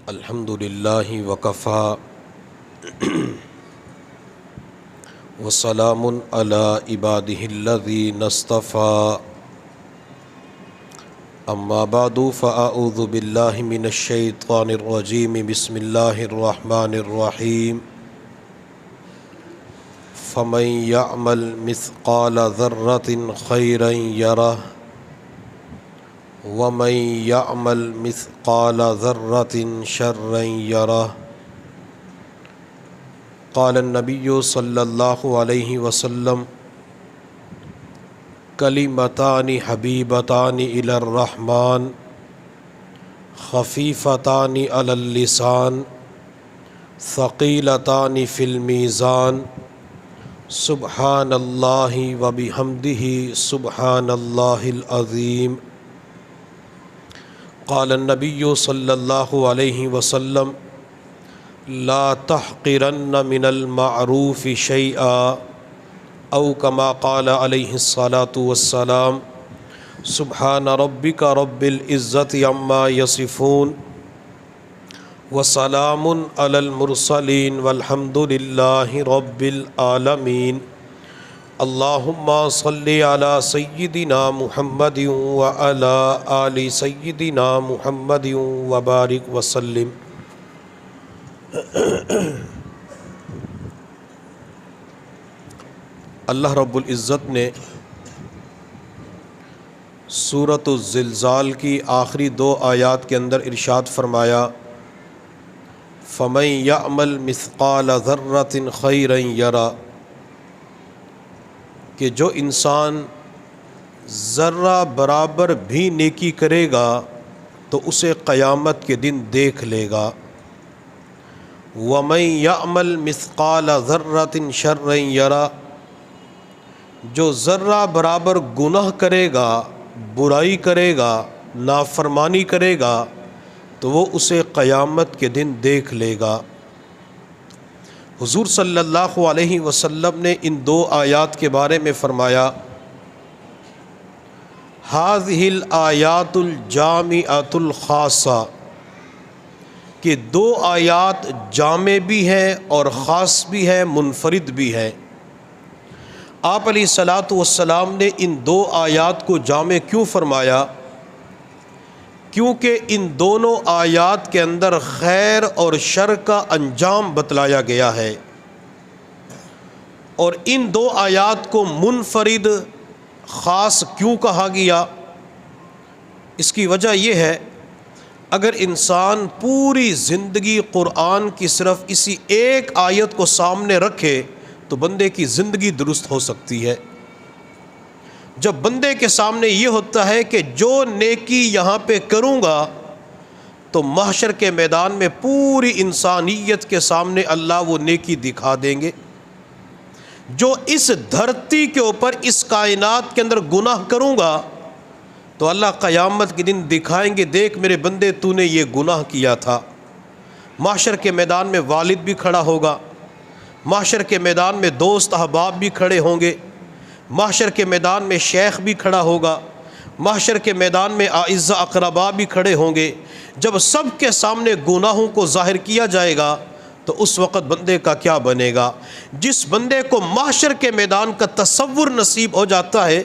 الحمد للہ وکفیٰ وسلام علی عبادہ الذین اصطفیٰ اما بعد فاعوذ باللہ من الشیطان الرجیم بسم اللہ الرحمن الرحیم فمن یعمل مثقال ذرۃ خیرا یرہ ومن یعمل مثقال ذرۃ شرا یرہ قال النبی صلی اللہ علیہ وسلم کلمتان حبیبتان الی الرحمن خفیفتان علی اللسان ثقیلتان فی المیزان سبحان اللہ وبحمدہ سبحان اللہ العظیم قال النبی صلی اللہ علیہ وسلم لا تحقرن من المعروف شیئا او کما قال علیہ الصلاۃ والسلام سبحان ربک رب العزت عما یصفون وسلام علی المرسلین والحمد للہ رب العالمین اللہم صلی علی سیدنا محمد وعلی آل سیدنا محمد وبارک وسلم۔ اللہ رب العزت نے سورۃ الزلزال کی آخری دو آیات کے اندر ارشاد فرمایا فَمَن يَعْمَلْ مِثْقَالَ ذَرَّةٍ خَيْرًا يَرَى، کہ جو انسان ذرہ برابر بھی نیکی کرے گا تو اسے قیامت کے دن دیکھ لے گا۔ وَمَن يَعْمَلْ مِثْقَالَ ذَرَّةٍ شَرًّا يَرَى، جو ذرہ برابر گناہ کرے گا، برائی کرے گا، نافرمانی کرے گا تو وہ اسے قیامت کے دن دیکھ لے گا۔ حضور صلی اللہ علیہ وسلم نے ان دو آیات کے بارے میں فرمایا هذه الآیات الجامعۃ الخاصہ، کہ دو آیات جامع بھی ہیں اور خاص بھی ہیں، منفرد بھی ہیں۔ آپ علیہ الصلاۃ والسلام نے ان دو آیات کو جامع کیوں فرمایا؟ کیونکہ ان دونوں آیات کے اندر خیر اور شر کا انجام بتلایا گیا ہے، اور ان دو آیات کو منفرد خاص کیوں کہا گیا؟ اس کی وجہ یہ ہے، اگر انسان پوری زندگی قرآن کی صرف اسی ایک آیت کو سامنے رکھے تو بندے کی زندگی درست ہو سکتی ہے۔ جب بندے کے سامنے یہ ہوتا ہے کہ جو نیکی یہاں پہ کروں گا تو محشر کے میدان میں پوری انسانیت کے سامنے اللہ وہ نیکی دکھا دیں گے، جو اس دھرتی کے اوپر اس کائنات کے اندر گناہ کروں گا تو اللہ قیامت کے دن دکھائیں گے، دیکھ میرے بندے تو نے یہ گناہ کیا تھا۔ محشر کے میدان میں والد بھی کھڑا ہوگا، محشر کے میدان میں دوست احباب بھی کھڑے ہوں گے، محشر کے میدان میں شیخ بھی کھڑا ہوگا، محشر کے میدان میں اعزہ اقربا بھی کھڑے ہوں گے۔ جب سب کے سامنے گناہوں کو ظاہر کیا جائے گا تو اس وقت بندے کا کیا بنے گا؟ جس بندے کو محشر کے میدان کا تصور نصیب ہو جاتا ہے،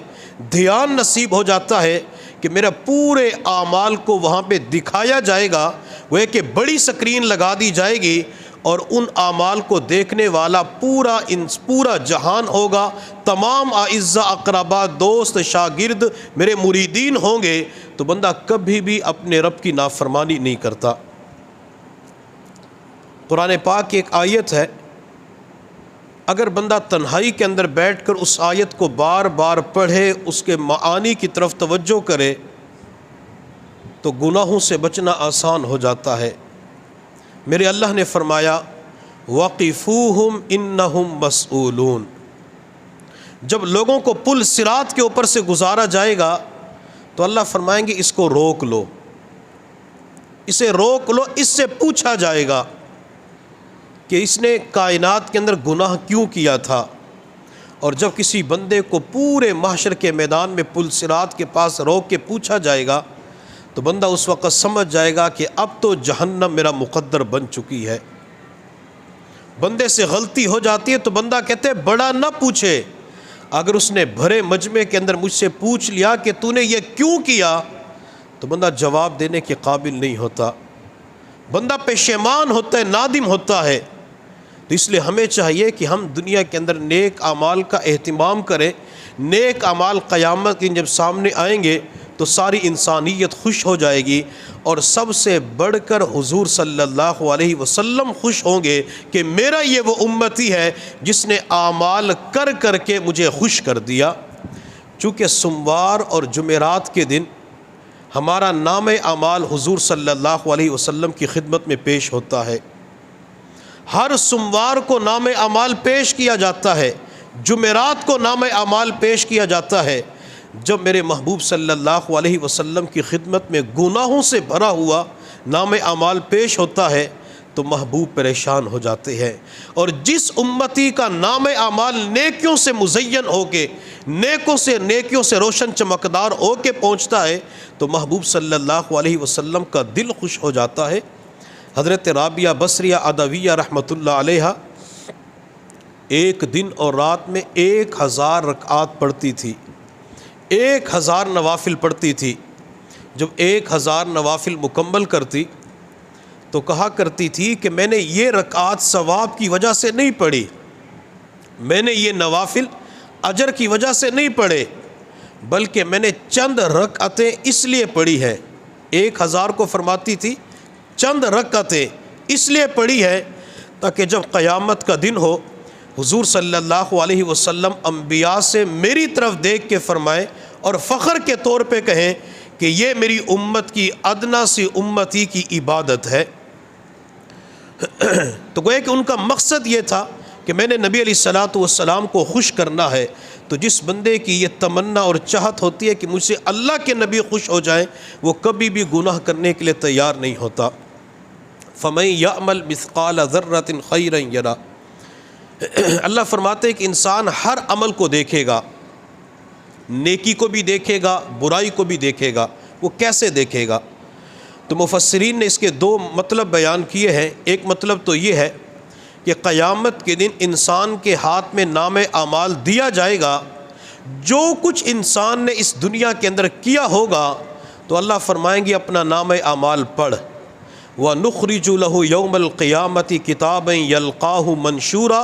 دھیان نصیب ہو جاتا ہے کہ میرا پورے اعمال کو وہاں پہ دکھایا جائے گا، وہ ایک بڑی سکرین لگا دی جائے گی اور ان اعمال کو دیکھنے والا پورا جہان ہوگا، تمام اعزہ اقربا، دوست، شاگرد، میرے مریدین ہوں گے، تو بندہ کبھی بھی اپنے رب کی نافرمانی نہیں کرتا۔ قرآن پاک کی ایک آیت ہے، اگر بندہ تنہائی کے اندر بیٹھ کر اس آیت کو بار بار پڑھے، اس کے معانی کی طرف توجہ کرے تو گناہوں سے بچنا آسان ہو جاتا ہے۔ میرے اللہ نے فرمایا وَقِفُوهُمْ إِنَّهُمْ مَسْئُولُونَ، جب لوگوں کو پل صراط کے اوپر سے گزارا جائے گا تو اللہ فرمائیں گے اس کو روک لو، اسے روک لو، اس سے پوچھا جائے گا کہ اس نے کائنات کے اندر گناہ کیوں کیا تھا۔ اور جب کسی بندے کو پورے محشر کے میدان میں پل صراط کے پاس روک کے پوچھا جائے گا تو بندہ اس وقت سمجھ جائے گا کہ اب تو جہنم میرا مقدر بن چکی ہے۔ بندے سے غلطی ہو جاتی ہے تو بندہ کہتے ہے بڑا نہ پوچھے، اگر اس نے بھرے مجمع کے اندر مجھ سے پوچھ لیا کہ تو نے یہ کیوں کیا، تو بندہ جواب دینے کے قابل نہیں ہوتا، بندہ پشیمان ہوتا ہے، نادم ہوتا ہے۔ تو اس لیے ہمیں چاہیے کہ ہم دنیا کے اندر نیک اعمال کا اہتمام کریں۔ نیک اعمال قیامت کے جب سامنے آئیں گے تو ساری انسانیت خوش ہو جائے گی، اور سب سے بڑھ کر حضور صلی اللہ علیہ وسلم خوش ہوں گے کہ میرا یہ وہ امتی ہے جس نے اعمال کر کر کے مجھے خوش کر دیا۔ چونکہ سوموار اور جمعرات کے دن ہمارا نام اعمال حضور صلی اللہ علیہ وسلم کی خدمت میں پیش ہوتا ہے۔ ہر سوموار کو نام اعمال پیش کیا جاتا ہے، جمعرات کو نام اعمال پیش کیا جاتا ہے۔ جب میرے محبوب صلی اللہ علیہ وسلم کی خدمت میں گناہوں سے بھرا ہوا نام اعمال پیش ہوتا ہے تو محبوب پریشان ہو جاتے ہیں، اور جس امتی کا نام اعمال نیکیوں سے مزین ہو کے، نیکیوں سے روشن چمکدار ہو کے پہنچتا ہے تو محبوب صلی اللہ علیہ وسلم کا دل خوش ہو جاتا ہے۔ حضرت رابعہ بصریہ ادویہ رحمۃ اللہ علیہا ایک دن اور رات میں 1000 رکعات پڑھتی تھی، 1000 نوافل پڑھتی تھی۔ جب 1000 نوافل مکمل کرتی تو کہا کرتی تھی کہ میں نے یہ رکعات ثواب کی وجہ سے نہیں پڑھی، میں نے یہ نوافل اجر کی وجہ سے نہیں پڑھے، بلکہ میں نے چند رکعتیں اس لیے پڑھی ہے۔ 1000 کو فرماتی تھی چند رکعتیں اس لیے پڑھی ہے تاکہ جب قیامت کا دن ہو حضور صلی اللہ علیہ وسلم انبیاء سے میری طرف دیکھ کے فرمائے اور فخر کے طور پہ کہیں کہ یہ میری امت کی ادنا سی امتی کی عبادت ہے۔ تو گویا کہ ان کا مقصد یہ تھا کہ میں نے نبی علیہ الصلوۃ والسلام کو خوش کرنا ہے۔ تو جس بندے کی یہ تمنا اور چاہت ہوتی ہے کہ مجھ سے اللہ کے نبی خوش ہو جائیں، وہ کبھی بھی گناہ کرنے کے لیے تیار نہیں ہوتا۔ فَمَن يَعْمَلْ مِثْقَالَ ذَرَّةٍ خَيْرًا يَرَهُ، اللہ فرماتے ہیں کہ انسان ہر عمل کو دیکھے گا، نیکی کو بھی دیکھے گا، برائی کو بھی دیکھے گا۔ وہ کیسے دیکھے گا؟ تو مفسرین نے اس کے 2 مطلب بیان کیے ہیں۔ ایک مطلب تو یہ ہے کہ قیامت کے دن انسان کے ہاتھ میں نام اعمال دیا جائے گا، جو کچھ انسان نے اس دنیا کے اندر کیا ہوگا تو اللہ فرمائیں گے اپنا نام اعمال پڑھ، وَنُخْرِجُ لَهُ يَوْمَ الْقِيَامَةِ كِتَابًا يَلْقَاهُ مَنْشُورًا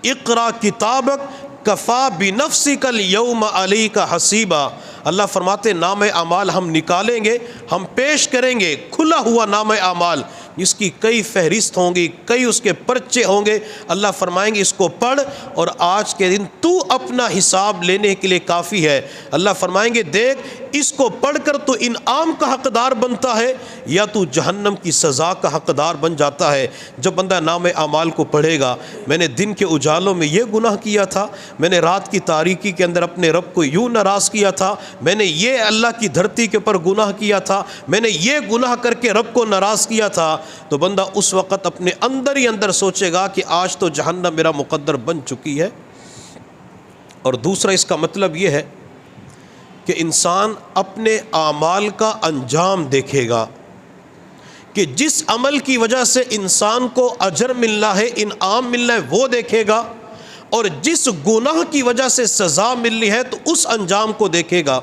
اقرأ كِتَابَكَ كَفَى بِنَفْسِكَ الْيَوْمَ عَلَيْكَ حَسِيبًا۔ اللہ فرماتے نام اعمال ہم نکالیں گے، ہم پیش کریں گے کھلا ہوا نام اعمال، جس کی کئی فہرست ہوں گی، کئی اس کے پرچے ہوں گے۔ اللہ فرمائیں گے اس کو پڑھ، اور آج کے دن تو اپنا حساب لینے کے لیے کافی ہے۔ اللہ فرمائیں گے دیکھ اس کو پڑھ کر تو انعام کا حقدار بنتا ہے یا تو جہنم کی سزا کا حقدار بن جاتا ہے۔ جب بندہ نام اعمال کو پڑھے گا، میں نے دن کے اجالوں میں یہ گناہ کیا تھا، میں نے رات کی تاریکی کے اندر اپنے رب کو یوں ناراض کیا تھا، میں نے یہ اللہ کی دھرتی کے اوپر گناہ کیا تھا، میں نے یہ گناہ کر کے رب کو ناراض کیا تھا، تو بندہ اس وقت اپنے اندر ہی اندر سوچے گا کہ آج تو جہنم میرا مقدر بن چکی ہے۔ اور دوسرا اس کا مطلب یہ ہے کہ انسان اپنے اعمال کا انجام دیکھے گا، کہ جس عمل کی وجہ سے انسان کو اجر ملنا ہے، انعام ملنا ہے، وہ دیکھے گا، اور جس گناہ کی وجہ سے سزا ملنی ہے تو اس انجام کو دیکھے گا۔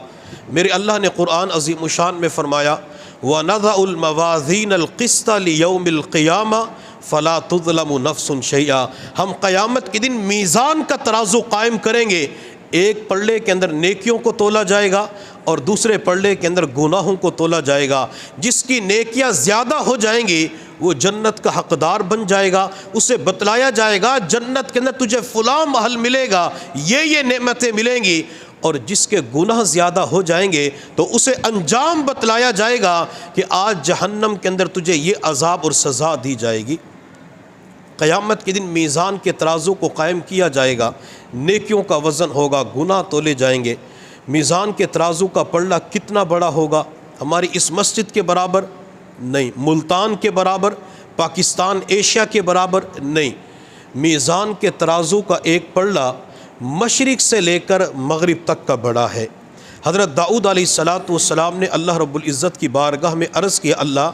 میرے اللہ نے قرآن عظیم الشان میں فرمایا وَنَضَعُ الْمَوَازِينَ الْقِسْطَ لِيَوْمِ الْقِيَامَةِ فَلَا تُظْلَمُ نَفْسٌ شَيْئًا۔ ہم قیامت کے دن میزان کا ترازو قائم کریں گے، ایک پلڑے کے اندر نیکیوں کو تولا جائے گا اور دوسرے پلڑے کے اندر گناہوں کو تولا جائے گا۔ جس کی نیکیاں زیادہ ہو جائیں گی وہ جنت کا حقدار بن جائے گا، اسے بتلایا جائے گا جنت کے اندر تجھے فلاں محل ملے گا، یہ نعمتیں ملیں گی، اور جس کے گناہ زیادہ ہو جائیں گے تو اسے انجام بتلایا جائے گا کہ آج جہنم کے اندر تجھے یہ عذاب اور سزا دی جائے گی۔ قیامت کے دن میزان کے ترازو کو قائم کیا جائے گا، نیکیوں کا وزن ہوگا، گناہ تولے جائیں گے۔ میزان کے ترازو کا پلڑا کتنا بڑا ہوگا؟ ہماری اس مسجد کے برابر نہیں، ملتان کے برابر، پاکستان ایشیا کے برابر نہیں۔ میزان کے ترازو کا ایک پلڑا مشرق سے لے کر مغرب تک کا بڑا ہے۔ حضرت داؤد علیہ السلام نے اللہ رب العزت کی بارگاہ میں عرض کیا اللہ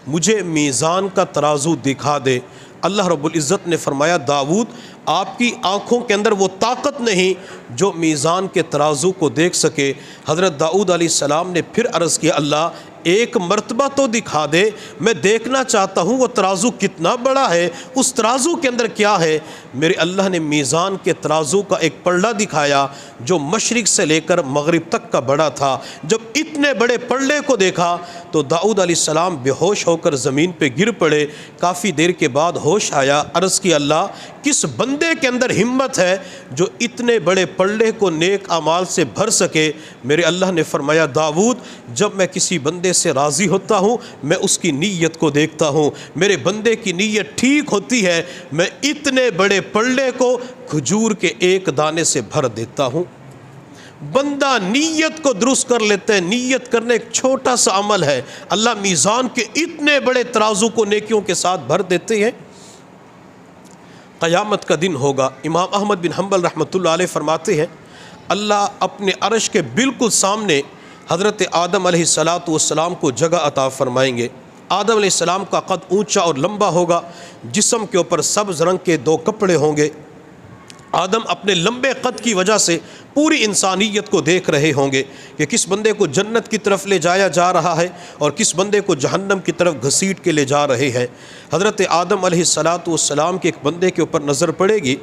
مجھے میزان کا ترازو دکھا دے۔ اللہ رب العزت نے فرمایا داؤد آپ کی آنکھوں کے اندر وہ طاقت نہیں جو میزان کے ترازو کو دیکھ سکے۔ حضرت داؤد علیہ السلام نے پھر عرض کیا اللہ ایک مرتبہ تو دکھا دے، میں دیکھنا چاہتا ہوں وہ ترازو کتنا بڑا ہے، اس ترازو کے اندر کیا ہے۔ میرے اللہ نے میزان کے ترازو کا ایک پلڑا دکھایا جو مشرق سے لے کر مغرب تک کا بڑا تھا۔ جب اتنے بڑے پلڑے کو دیکھا تو داؤد علیہ السلام بے ہوش ہو کر زمین پہ گر پڑے۔ کافی دیر کے بعد ہوش آیا، عرض کیا اللہ کس بندے کے اندر ہمت ہے جو اتنے بڑے پلڑے کو نیک اعمال سے بھر سکے۔ میرے اللہ نے فرمایا داؤد جب میں کسی بندے سے راضی ہوتا ہوں میں اس کی نیت کو دیکھتا ہوں، میرے بندے کی نیت ٹھیک ہوتی ہے میں اتنے بڑے پلڑے کو کھجور کے ایک دانے سے بھر دیتا ہوں۔ بندہ نیت کو درست کر لیتے ہیں، نیت کرنے ایک چھوٹا سا عمل ہے، اللہ میزان کے اتنے بڑے ترازو کو نیکیوں کے ساتھ بھر دیتے ہیں۔ قیامت کا دن ہوگا، امام احمد بن حنبل رحمۃ اللہ علیہ فرماتے ہیں اللہ اپنے عرش کے بالکل سامنے حضرت آدم علیہ السلام کو جگہ عطا فرمائیں گے۔ آدم علیہ السلام کا قد اونچا اور لمبا ہوگا، جسم کے اوپر سبز رنگ کے 2 کپڑے ہوں گے۔ آدم اپنے لمبے قد کی وجہ سے پوری انسانیت کو دیکھ رہے ہوں گے کہ کس بندے کو جنت کی طرف لے جایا جا رہا ہے اور کس بندے کو جہنم کی طرف گھسیٹ کے لے جا رہے ہیں۔ حضرت آدم علیہ السلام کے ایک بندے کے اوپر نظر پڑے گی،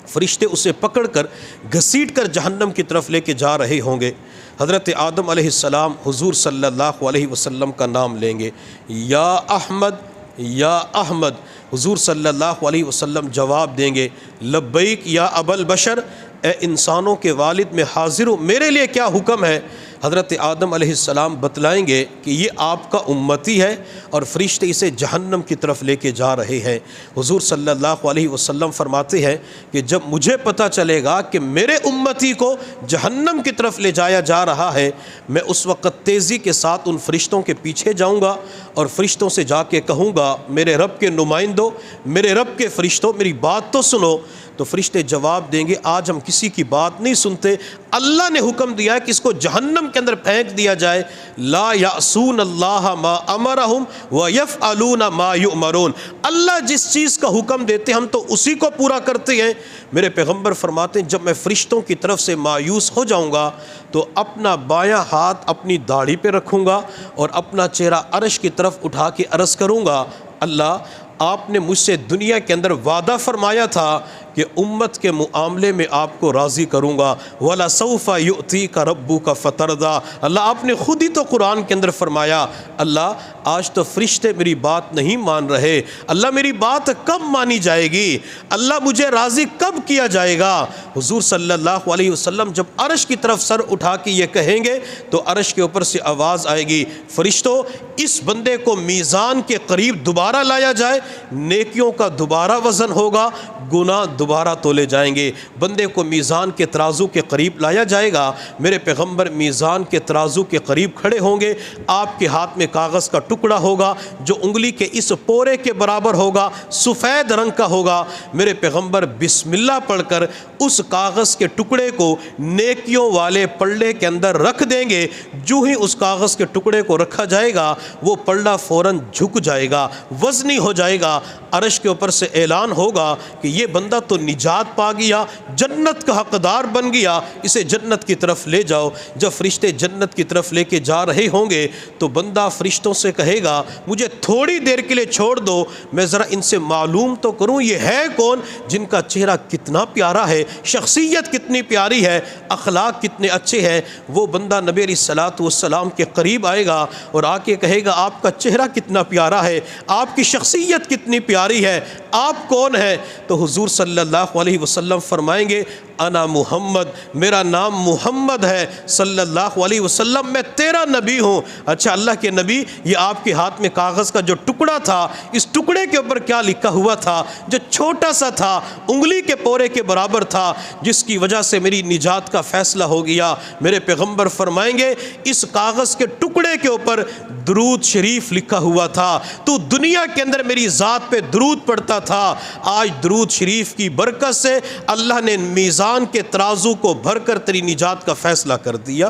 فرشتے اسے پکڑ کر گھسیٹ کر جہنم کی طرف لے کے جا رہے ہوں گے۔ حضرت آدم علیہ السلام حضور صلی اللہ علیہ وسلم کا نام لیں گے، یا احمد یا احمد۔ حضور صلی اللہ علیہ وسلم جواب دیں گے لبیک یا ابا البشر، اے انسانوں کے والد میں حاضر ہوں، میرے لیے کیا حکم ہے؟ حضرت آدم علیہ السلام بتلائیں گے کہ یہ آپ کا امتی ہے اور فرشتے اسے جہنم کی طرف لے کے جا رہے ہیں۔ حضور صلی اللہ علیہ وسلم فرماتے ہیں کہ جب مجھے پتہ چلے گا کہ میرے امتی کو جہنم کی طرف لے جایا جا رہا ہے، میں اس وقت تیزی کے ساتھ ان فرشتوں کے پیچھے جاؤں گا اور فرشتوں سے جا کے کہوں گا میرے رب کے نمائندوں، میرے رب کے فرشتوں میری بات تو سنو۔ تو فرشتے جواب دیں گے آج ہم کسی کی بات نہیں سنتے، اللہ نے حکم دیا ہے کہ اس کو جہنم کے اندر پھینک دیا جائے۔ لا یعصون اللہ ما امرہم ویفعلون ما یؤمرون، اللہ جس چیز کا حکم دیتے ہیں ہم تو اسی کو پورا کرتے ہیں۔ میرے پیغمبر فرماتے ہیں جب میں فرشتوں کی طرف سے مایوس ہو جاؤں گا تو اپنا بایاں ہاتھ اپنی داڑھی پہ رکھوں گا اور اپنا چہرہ عرش کی طرف اٹھا کے عرض کروں گا اللہ آپ نے مجھ سے دنیا کے اندر وعدہ فرمایا تھا کہ امت کے معاملے میں آپ کو راضی کروں گا، وَلَسَوْفَ يُؤْتِيكَ رَبُّكَ فَتَرْضَىٰ، اللہ آپ نے خود ہی تو قرآن کے اندر فرمایا اللہ آج تو فرشتے میری بات نہیں مان رہے، اللہ میری بات کب مانی جائے گی، اللہ مجھے راضی کب کیا جائے گا۔ حضور صلی اللہ علیہ وسلم جب عرش کی طرف سر اٹھا کے یہ کہیں گے تو عرش کے اوپر سے آواز آئے گی فرشتوں اس بندے کو میزان کے قریب دوبارہ لایا جائے، نیکیوں کا دوبارہ وزن ہوگا، گناہ دوبارہ تولے جائیں گے۔ بندے کو میزان کے ترازو کے قریب لایا جائے گا، میرے پیغمبر میزان کے ترازو کے قریب کھڑے ہوں گے، آپ کے ہاتھ میں کاغذ کا ٹکڑا ہوگا جو انگلی کے اس پورے کے برابر ہوگا، سفید رنگ کا ہوگا۔ میرے پیغمبر بسم اللہ پڑھ کر اس کاغذ کے ٹکڑے کو نیکیوں والے پلڑے کے اندر رکھ دیں گے۔ جو ہی اس کاغذ کے ٹکڑے کو رکھا جائے گا وہ پلڑا فوراً جھک جائے گا، وزنی ہو جائے گا، عرش کے اوپر سے اعلان ہوگا کہ یہ بندہ تو نجات پا گیا، جنت کا حقدار بن گیا، اسے جنت کی طرف لے جاؤ۔ جب فرشتے جنت کی طرف لے کے جا رہے ہوں گے تو بندہ فرشتوں سے کہے گا مجھے تھوڑی دیر کے لیے چھوڑ دو، میں ذرا ان سے معلوم تو کروں یہ ہے کون جن کا چہرہ کتنا پیارا ہے، شخصیت کتنی پیاری ہے، اخلاق کتنے اچھے ہیں۔ وہ بندہ نبی علیہ السلام کے قریب آئے گا اور آ کے کہے گا آپ کا چہرہ کتنا پیارا ہے، آپ کی شخصیت کتنی پیاری ہے، آپ کون ہیں؟ تو حضور صلی اللہ علیہ وسلم فرمائیں گے انا محمد، میرا نام محمد ہے صلی اللہ علیہ وسلم، میں تیرا نبی ہوں۔ اچھا اللہ کے نبی یہ آپ کے ہاتھ میں کاغذ کا جو ٹکڑا تھا اس ٹکڑے کے اوپر کیا لکھا ہوا تھا جو چھوٹا سا تھا، انگلی کے پورے کے برابر تھا، جس کی وجہ سے میری نجات کا فیصلہ ہو گیا؟ میرے پیغمبر فرمائیں گے اس کاغذ کے ٹکڑے کے اوپر درود شریف لکھا ہوا تھا، تو دنیا کے اندر میری ذات پہ درود پڑھتا تھا، آج درود شریف کی برکت سے اللہ نے میزان کے ترازو کو بھر کر تیری نجات کا فیصلہ کر دیا۔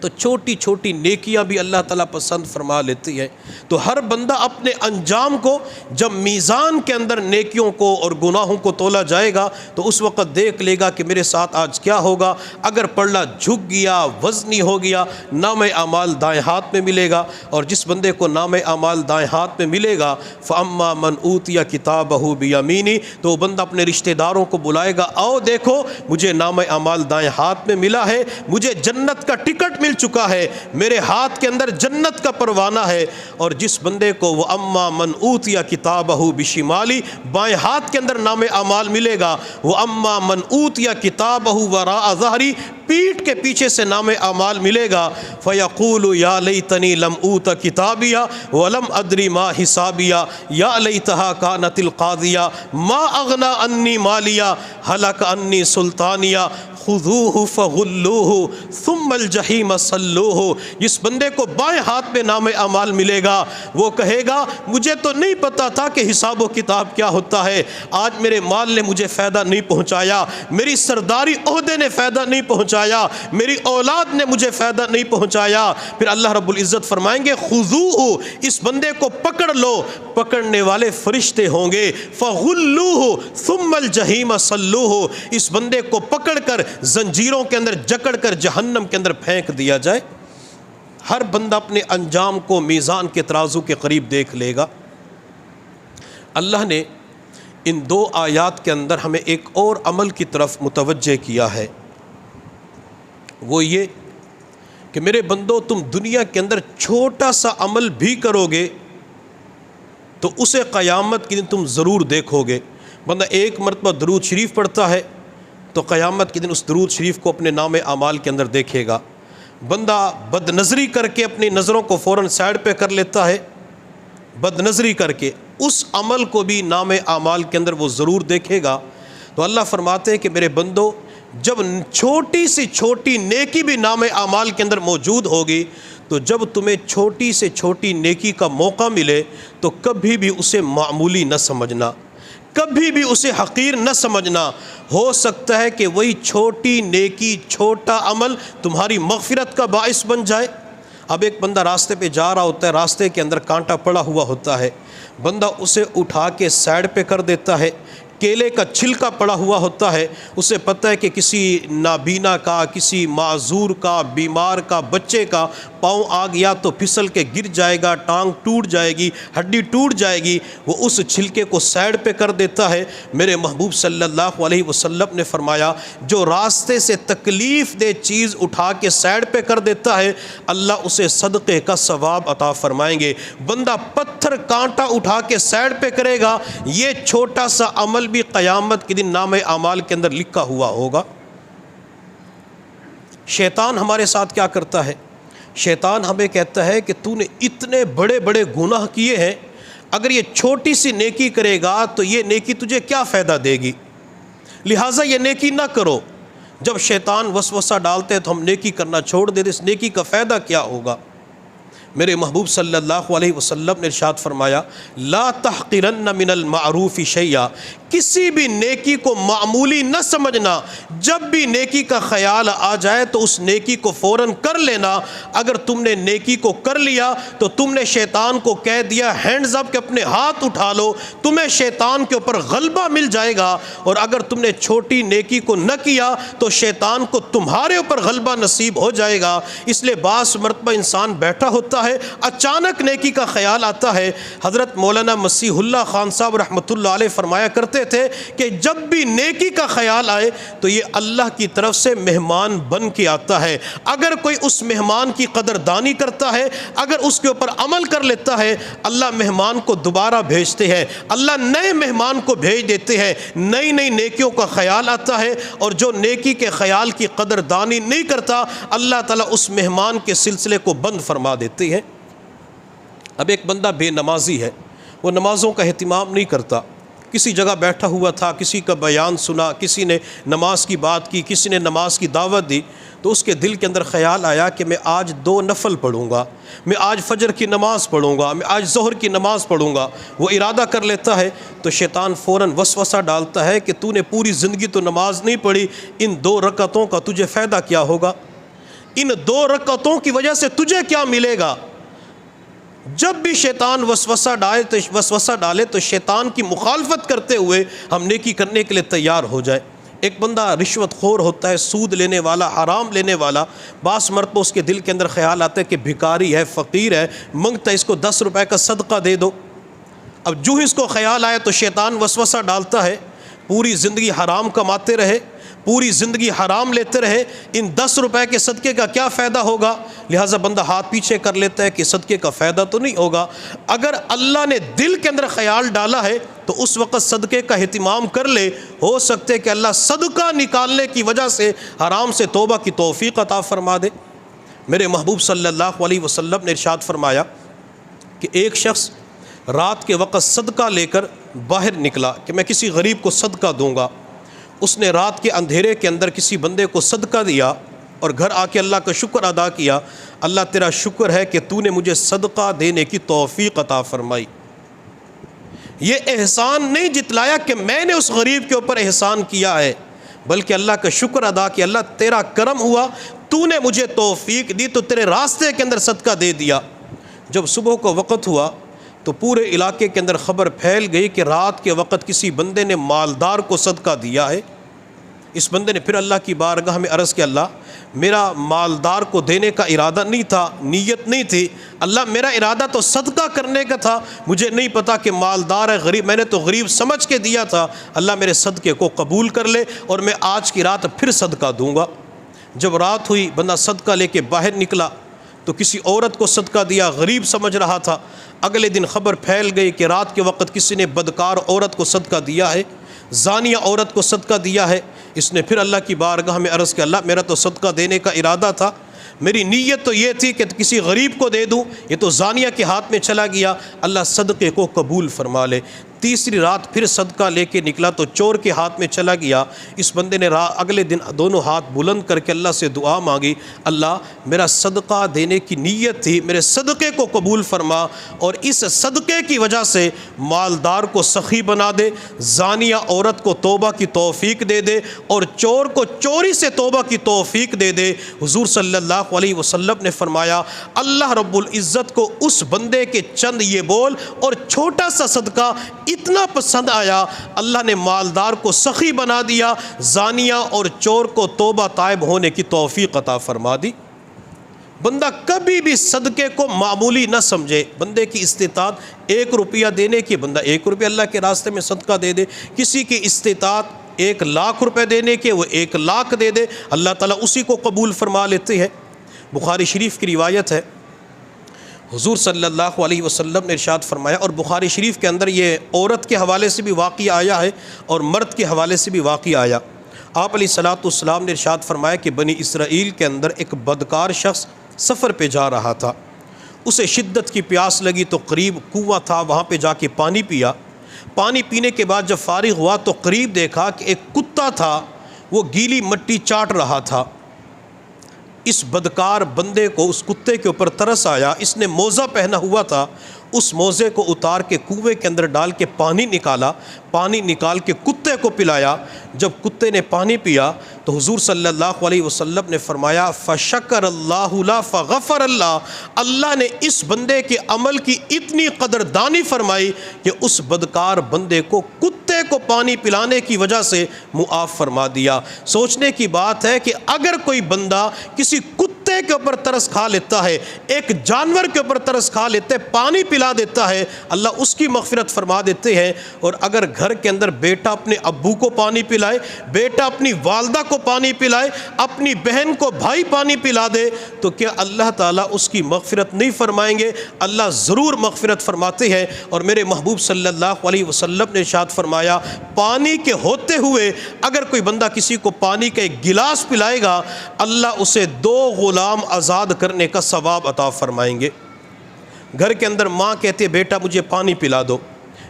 تو چھوٹی چھوٹی نیکیاں بھی اللہ تعالیٰ پسند فرما لیتی ہے۔ تو ہر بندہ اپنے انجام کو جب میزان کے اندر نیکیوں کو اور گناہوں کو تولا جائے گا تو اس وقت دیکھ لے گا کہ میرے ساتھ آج کیا ہوگا۔ اگر پلڑا جھک گیا، وزنی ہو گیا، نام اعمال دائیں ہاتھ میں ملے گا، اور جس بندے کو نام اعمال دائیں ہاتھ میں ملے گا فَأَمَّا مَنْ أُوتِيَ كِتَابَهُ بِيَمِينِهِ، تو وہ بندہ اپنے رشتہ داروں کو بلائے گا، آؤ دیکھو مجھے نام اعمال دائیں ہاتھ میں ملا ہے، مجھے جنت کا ٹکٹ مل چکا ہے، میرے ہاتھ کے اندر جنت کا پروانہ ہے۔ اور جس بندے کو وہ اما من اوتیا کتابہ بشمالی، بائیں ہاتھ کے اندر نام اعمال ملے گا، وہ اما من اوتیا کتابہ وراء ظہری، پیٹھ کے پیچھے سے نام اعمال ملے گا، فیقول یا لیتنی لم اوت کتابیہ ولم ادری ما حسابیہ یا لیتہا کانت القاضیہ ما اغنی عنی مالیہ ہلک عنی سلطانیہ خذوہ فغلوہ ثم الجحیم صلوہ۔ جس بندے کو بائیں ہاتھ میں نام اعمال ملے گا وہ کہے گا مجھے تو نہیں پتا تھا کہ حساب و کتاب کیا ہوتا ہے، آج میرے مال نے مجھے فائدہ نہیں پہنچایا، میری سرداری عہدے نے فائدہ نہیں پہنچایا، میری اولاد نے مجھے فائدہ نہیں پہنچایا۔ پھر اللہ رب العزت فرمائیں گے خذوہ، اس بندے کو پکڑ لو، پکڑنے والے فرشتے ہوں گے، فغلوہ ثم الجحیم صلوہ، اس بندے کو پکڑ کر زنجیروں کے اندر جکڑ کر جہنم کے اندر پھینک دیا جائے۔ ہر بندہ اپنے انجام کو میزان کے ترازو کے قریب دیکھ لے گا۔ اللہ نے ان دو آیات کے اندر ہمیں ایک اور عمل کی طرف متوجہ کیا ہے، وہ یہ کہ میرے بندو تم دنیا کے اندر چھوٹا سا عمل بھی کرو گے تو اسے قیامت کے دن تم ضرور دیکھو گے۔ بندہ ایک مرتبہ درود شریف پڑھتا ہے تو قیامت کے دن اس درود شریف کو اپنے نام اعمال کے اندر دیکھے گا۔ بندہ بد نظری کر کے اپنی نظروں کو فوراً سائڈ پہ کر لیتا ہے، بد نظری کر کے اس عمل کو بھی نام اعمال کے اندر وہ ضرور دیکھے گا۔ تو اللہ فرماتے ہیں کہ میرے بندو جب چھوٹی سی چھوٹی نیکی بھی نام اعمال کے اندر موجود ہوگی تو جب تمہیں چھوٹی سے چھوٹی نیکی کا موقع ملے تو کبھی بھی اسے معمولی نہ سمجھنا، کبھی بھی اسے حقیر نہ سمجھنا۔ ہو سکتا ہے کہ وہی چھوٹی نیکی، چھوٹا عمل تمہاری مغفرت کا باعث بن جائے۔ اب ایک بندہ راستے پہ جا رہا ہوتا ہے، راستے کے اندر کانٹا پڑا ہوا ہوتا ہے، بندہ اسے اٹھا کے سائڈ پہ کر دیتا ہے۔ کیلے کا چھلکا پڑا ہوا ہوتا ہے، اسے پتہ ہے کہ کسی نابینا کا، کسی معذور کا، بیمار کا، بچے کا پاؤں آ گیا تو پھسل کے گر جائے گا، ٹانگ ٹوٹ جائے گی، ہڈی ٹوٹ جائے گی، وہ اس چھلکے کو سائڈ پہ کر دیتا ہے۔ میرے محبوب صلی اللہ علیہ وسلم نے فرمایا جو راستے سے تکلیف دہ چیز اٹھا کے سائڈ پہ کر دیتا ہے اللہ اسے صدقے کا ثواب عطا فرمائیں گے۔ بندہ پتھر کانٹا اٹھا کے سائڈ پہ کرے گا، یہ چھوٹا سا عمل بھی قیامت کے دن نام اعمال کے اندر لکھا ہوا ہوگا۔ شیطان ہمارے ساتھ کیا کرتا ہے؟ شیطان ہمیں کہتا ہے کہ تو نے اتنے بڑے بڑے گناہ کیے ہیں، اگر یہ چھوٹی سی نیکی کرے گا تو یہ نیکی تجھے کیا فائدہ دے گی، لہٰذا یہ نیکی نہ کرو۔ جب شیطان وسوسہ ڈالتے تو ہم نیکی کرنا چھوڑ دیتے، اس نیکی کا فائدہ کیا ہوگا؟ میرے محبوب صلی اللہ علیہ وسلم نے ارشاد فرمایا لا تحقرن من المعروف شیئا، کسی بھی نیکی کو معمولی نہ سمجھنا، جب بھی نیکی کا خیال آ جائے تو اس نیکی کو فوراً کر لینا۔ اگر تم نے نیکی کو کر لیا تو تم نے شیطان کو کہہ دیا ہینڈز اپ کہ اپنے ہاتھ اٹھا لو، تمہیں شیطان کے اوپر غلبہ مل جائے گا، اور اگر تم نے چھوٹی نیکی کو نہ کیا تو شیطان کو تمہارے اوپر غلبہ نصیب ہو جائے گا۔ اس لیے بعض مرتبہ انسان بیٹھا ہوتا ہے، اچانک نیکی کا خیال آتا ہے۔ حضرت مولانا مسیح اللہ خان صاحب رحمۃ اللہ علیہ فرمایا کرتے تھے کہ جب بھی نیکی کا خیال آئے تو یہ اللہ کی طرف سے مہمان بن کے آتا ہے۔ اگر کوئی اس مہمان کی قدردانی کرتا ہے، اگر اس کے اوپر عمل کر لیتا ہے، اللہ مہمان کو دوبارہ بھیجتے ہیں، اللہ نئے مہمان کو بھیج دیتے ہیں، نئی نئی نیکیوں کا خیال آتا ہے، اور جو نیکی کے خیال کی قدردانی نہیں کرتا اللہ تعالیٰ اس مہمان کے سلسلے کو بند فرما دیتے ہیں۔ اب ایک بندہ بے نمازی ہے، وہ نمازوں کا اہتمام نہیں کرتا، کسی جگہ بیٹھا ہوا تھا، کسی کا بیان سنا، کسی نے نماز کی بات کی، کسی نے نماز کی دعوت دی، تو اس کے دل کے اندر خیال آیا کہ میں آج 2 نفل پڑھوں گا، میں آج فجر کی نماز پڑھوں گا، میں آج ظہر کی نماز پڑھوں گا۔ وہ ارادہ کر لیتا ہے تو شیطان فوراً وسوسہ ڈالتا ہے کہ تو نے پوری زندگی تو نماز نہیں پڑھی، ان 2 رکعتوں کا تجھے فائدہ کیا ہوگا؟ ان 2 رکعتوں کی وجہ سے تجھے کیا ملے گا؟ جب بھی شیطان وسوسہ ڈالے تو شیطان کی مخالفت کرتے ہوئے ہم نیکی کرنے کے لیے تیار ہو جائے۔ ایک بندہ رشوت خور ہوتا ہے، سود لینے والا، حرام لینے والا، بعض مرتبہ اس کے دل کے اندر خیال آتا ہے کہ بھکاری ہے، فقیر ہے، منگتا ہے اس کو 10 روپے کا صدقہ دے دو۔ اب جو ہی اس کو خیال آیا تو شیطان وسوسہ ڈالتا ہے، پوری زندگی حرام کماتے رہے، پوری زندگی حرام لیتے رہے، ان 10 روپے کے صدقے کا کیا فائدہ ہوگا؟ لہٰذا بندہ ہاتھ پیچھے کر لیتا ہے کہ صدقے کا فائدہ تو نہیں ہوگا۔ اگر اللہ نے دل کے اندر خیال ڈالا ہے تو اس وقت صدقے کا اہتمام کر لے، ہو سکتے کہ اللہ صدقہ نکالنے کی وجہ سے حرام سے توبہ کی توفیق عطا فرما دے۔ میرے محبوب صلی اللہ علیہ وسلم نے ارشاد فرمایا کہ ایک شخص رات کے وقت صدقہ لے کر باہر نکلا کہ میں کسی غریب کو صدقہ دوں گا۔ اس نے رات کے اندھیرے کے اندر کسی بندے کو صدقہ دیا اور گھر آ کے اللہ کا شکر ادا کیا، اللہ تیرا شکر ہے کہ تو نے مجھے صدقہ دینے کی توفیق عطا فرمائی۔ یہ احسان نہیں جتلایا کہ میں نے اس غریب کے اوپر احسان کیا ہے، بلکہ اللہ کا شکر ادا کیا، اللہ تیرا کرم ہوا، تو نے مجھے توفیق دی تو تیرے راستے کے اندر صدقہ دے دیا۔ جب صبح کو وقت ہوا تو پورے علاقے کے اندر خبر پھیل گئی کہ رات کے وقت کسی بندے نے مالدار کو صدقہ دیا ہے۔ اس بندے نے پھر اللہ کی بارگاہ میں عرض کیا، اللہ میرا مالدار کو دینے کا ارادہ نہیں تھا، نیت نہیں تھی، اللہ میرا ارادہ تو صدقہ کرنے کا تھا، مجھے نہیں پتا کہ مالدار ہے غریب، میں نے تو غریب سمجھ کے دیا تھا، اللہ میرے صدقے کو قبول کر لے اور میں آج کی رات پھر صدقہ دوں گا۔ جب رات ہوئی بندہ صدقہ لے کے باہر نکلا تو کسی عورت کو صدقہ دیا، غریب سمجھ رہا تھا۔ اگلے دن خبر پھیل گئی کہ رات کے وقت کسی نے بدکار عورت کو صدقہ دیا ہے، زانیہ عورت کو صدقہ دیا ہے۔ اس نے پھر اللہ کی بارگاہ میں عرض کیا، اللہ میرا تو صدقہ دینے کا ارادہ تھا، میری نیت تو یہ تھی کہ کسی غریب کو دے دوں، یہ تو زانیہ کے ہاتھ میں چلا گیا، اللہ صدقے کو قبول فرما لے۔ تیسری رات پھر صدقہ لے کے نکلا تو چور کے ہاتھ میں چلا گیا۔ اس بندے نے اگلے دن دونوں ہاتھ بلند کر کے اللہ سے دعا مانگی، اللہ میرا صدقہ دینے کی نیت تھی، میرے صدقے کو قبول فرما اور اس صدقے کی وجہ سے مالدار کو سخی بنا دے، زانیہ عورت کو توبہ کی توفیق دے دے اور چور کو چوری سے توبہ کی توفیق دے دے۔ حضور صلی اللہ علیہ وسلم نے فرمایا، اللہ رب العزت کو اس بندے کے چند یہ بول اور چھوٹا سا صدقہ اتنا پسند آیا، اللہ نے مالدار کو سخی بنا دیا، زانیہ اور چور کو توبہ تائب ہونے کی توفیق عطا فرما دی۔ بندہ کبھی بھی صدقے کو معمولی نہ سمجھے، بندے کی استطاعت 1 روپیہ دینے کی، بندہ 1 روپیہ اللہ کے راستے میں صدقہ دے دے، کسی کی استطاعت 1 لاکھ روپے دینے کے، وہ 1 لاکھ دے دے، اللہ تعالیٰ اسی کو قبول فرما لیتے ہیں۔ بخاری شریف کی روایت ہے، حضور صلی اللہ علیہ وسلم نے ارشاد فرمایا، اور بخاری شریف کے اندر یہ عورت کے حوالے سے بھی واقعہ آیا ہے اور مرد کے حوالے سے بھی واقعہ آیا۔ آپ علیہ الصلوۃ والسلام نے ارشاد فرمایا کہ بنی اسرائیل کے اندر ایک بدکار شخص سفر پہ جا رہا تھا، اسے شدت کی پیاس لگی تو قریب کنواں تھا، وہاں پہ جا کے پانی پیا۔ پانی پینے کے بعد جب فارغ ہوا تو قریب دیکھا کہ ایک کتا تھا، وہ گیلی مٹی چاٹ رہا تھا۔ اس بدکار بندے کو اس کتے کے اوپر ترس آیا، اس نے موزہ پہنا ہوا تھا، اس موزے کو اتار کے کنویں کے اندر ڈال کے پانی نکالا، پانی نکال کے کتے کو پلایا۔ جب کتے نے پانی پیا تو حضور صلی اللہ علیہ وسلم نے فرمایا، فشکر اللہ لا فغفر اللہ، اللہ نے اس بندے کے عمل کی اتنی قدردانی فرمائی کہ اس بدکار بندے کو کتے کو پانی پلانے کی وجہ سے معاف فرما دیا۔ سوچنے کی بات ہے کہ اگر کوئی بندہ کسی کتے کے اوپر ترس کھا لیتا ہے، ایک جانور کے اوپر ترس کھا لیتے، پانی پلا دیتا ہے، اللہ اس کی مغفرت فرما دیتے ہیں۔ اور اگر گھر کے اندر بیٹا اپنے ابو کو پانی پلائے، بیٹا اپنی والدہ کو پانی پلائے، اپنی بہن کو بھائی پانی پلا دے تو کیا اللہ تعالیٰ اس کی مغفرت نہیں فرمائیں گے؟ اللہ ضرور مغفرت فرماتے ہیں۔ اور میرے محبوب صلی اللہ علیہ وسلم نے ارشاد فرمایا، پانی کے ہوتے ہوئے اگر کوئی بندہ کسی کو پانی کا ایک گلاس پلائے گا، اللہ اسے 2 غلام آزاد کرنے کا ثواب عطا فرمائیں گے۔ گھر کے اندر ماں کہتے بیٹا مجھے پانی پلا دو،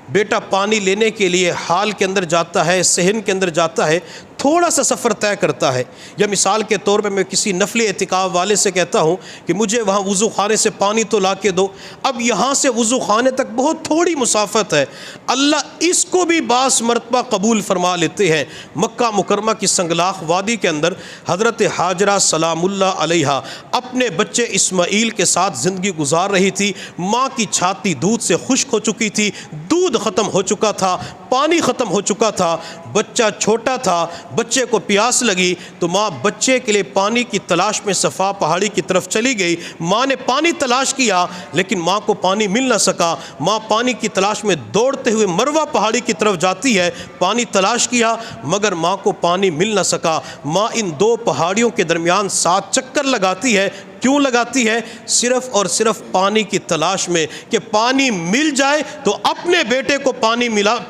بیٹا پانی لینے کے لیے حال کے اندر جاتا ہے، صحن کے اندر جاتا ہے، تھوڑا سا سفر طے کرتا ہے، یا مثال کے طور پہ میں کسی نفلی اعتکاف والے سے کہتا ہوں کہ مجھے وہاں وضو خانے سے پانی تو لا کے دو، اب یہاں سے وضو خانے تک بہت تھوڑی مسافت ہے، اللہ اس کو بھی بعض مرتبہ قبول فرما لیتے ہیں۔ مکہ مکرمہ کی سنگلاخ وادی کے اندر حضرت حاجرہ سلام اللہ علیہا اپنے بچے اسماعیل کے ساتھ زندگی گزار رہی تھی۔ ماں کی چھاتی دودھ سے خشک ہو چکی تھی، دودھ ختم ہو چکا تھا، پانی ختم ہو چکا تھا، بچہ چھوٹا تھا، بچے کو پیاس لگی تو ماں بچے کے لیے پانی کی تلاش میں صفا پہاڑی کی طرف چلی گئی۔ ماں نے پانی تلاش کیا لیکن ماں کو پانی مل نہ سکا۔ ماں پانی کی تلاش میں دوڑتے ہوئے مروہ پہاڑی کی طرف جاتی ہے، پانی تلاش کیا مگر ماں کو پانی مل نہ سکا۔ ماں ان دو پہاڑیوں کے درمیان 7 چکر لگاتی ہے۔ کیوں لگاتی ہے؟ صرف اور صرف پانی کی تلاش میں کہ پانی مل جائے تو اپنے بیٹے کو پانی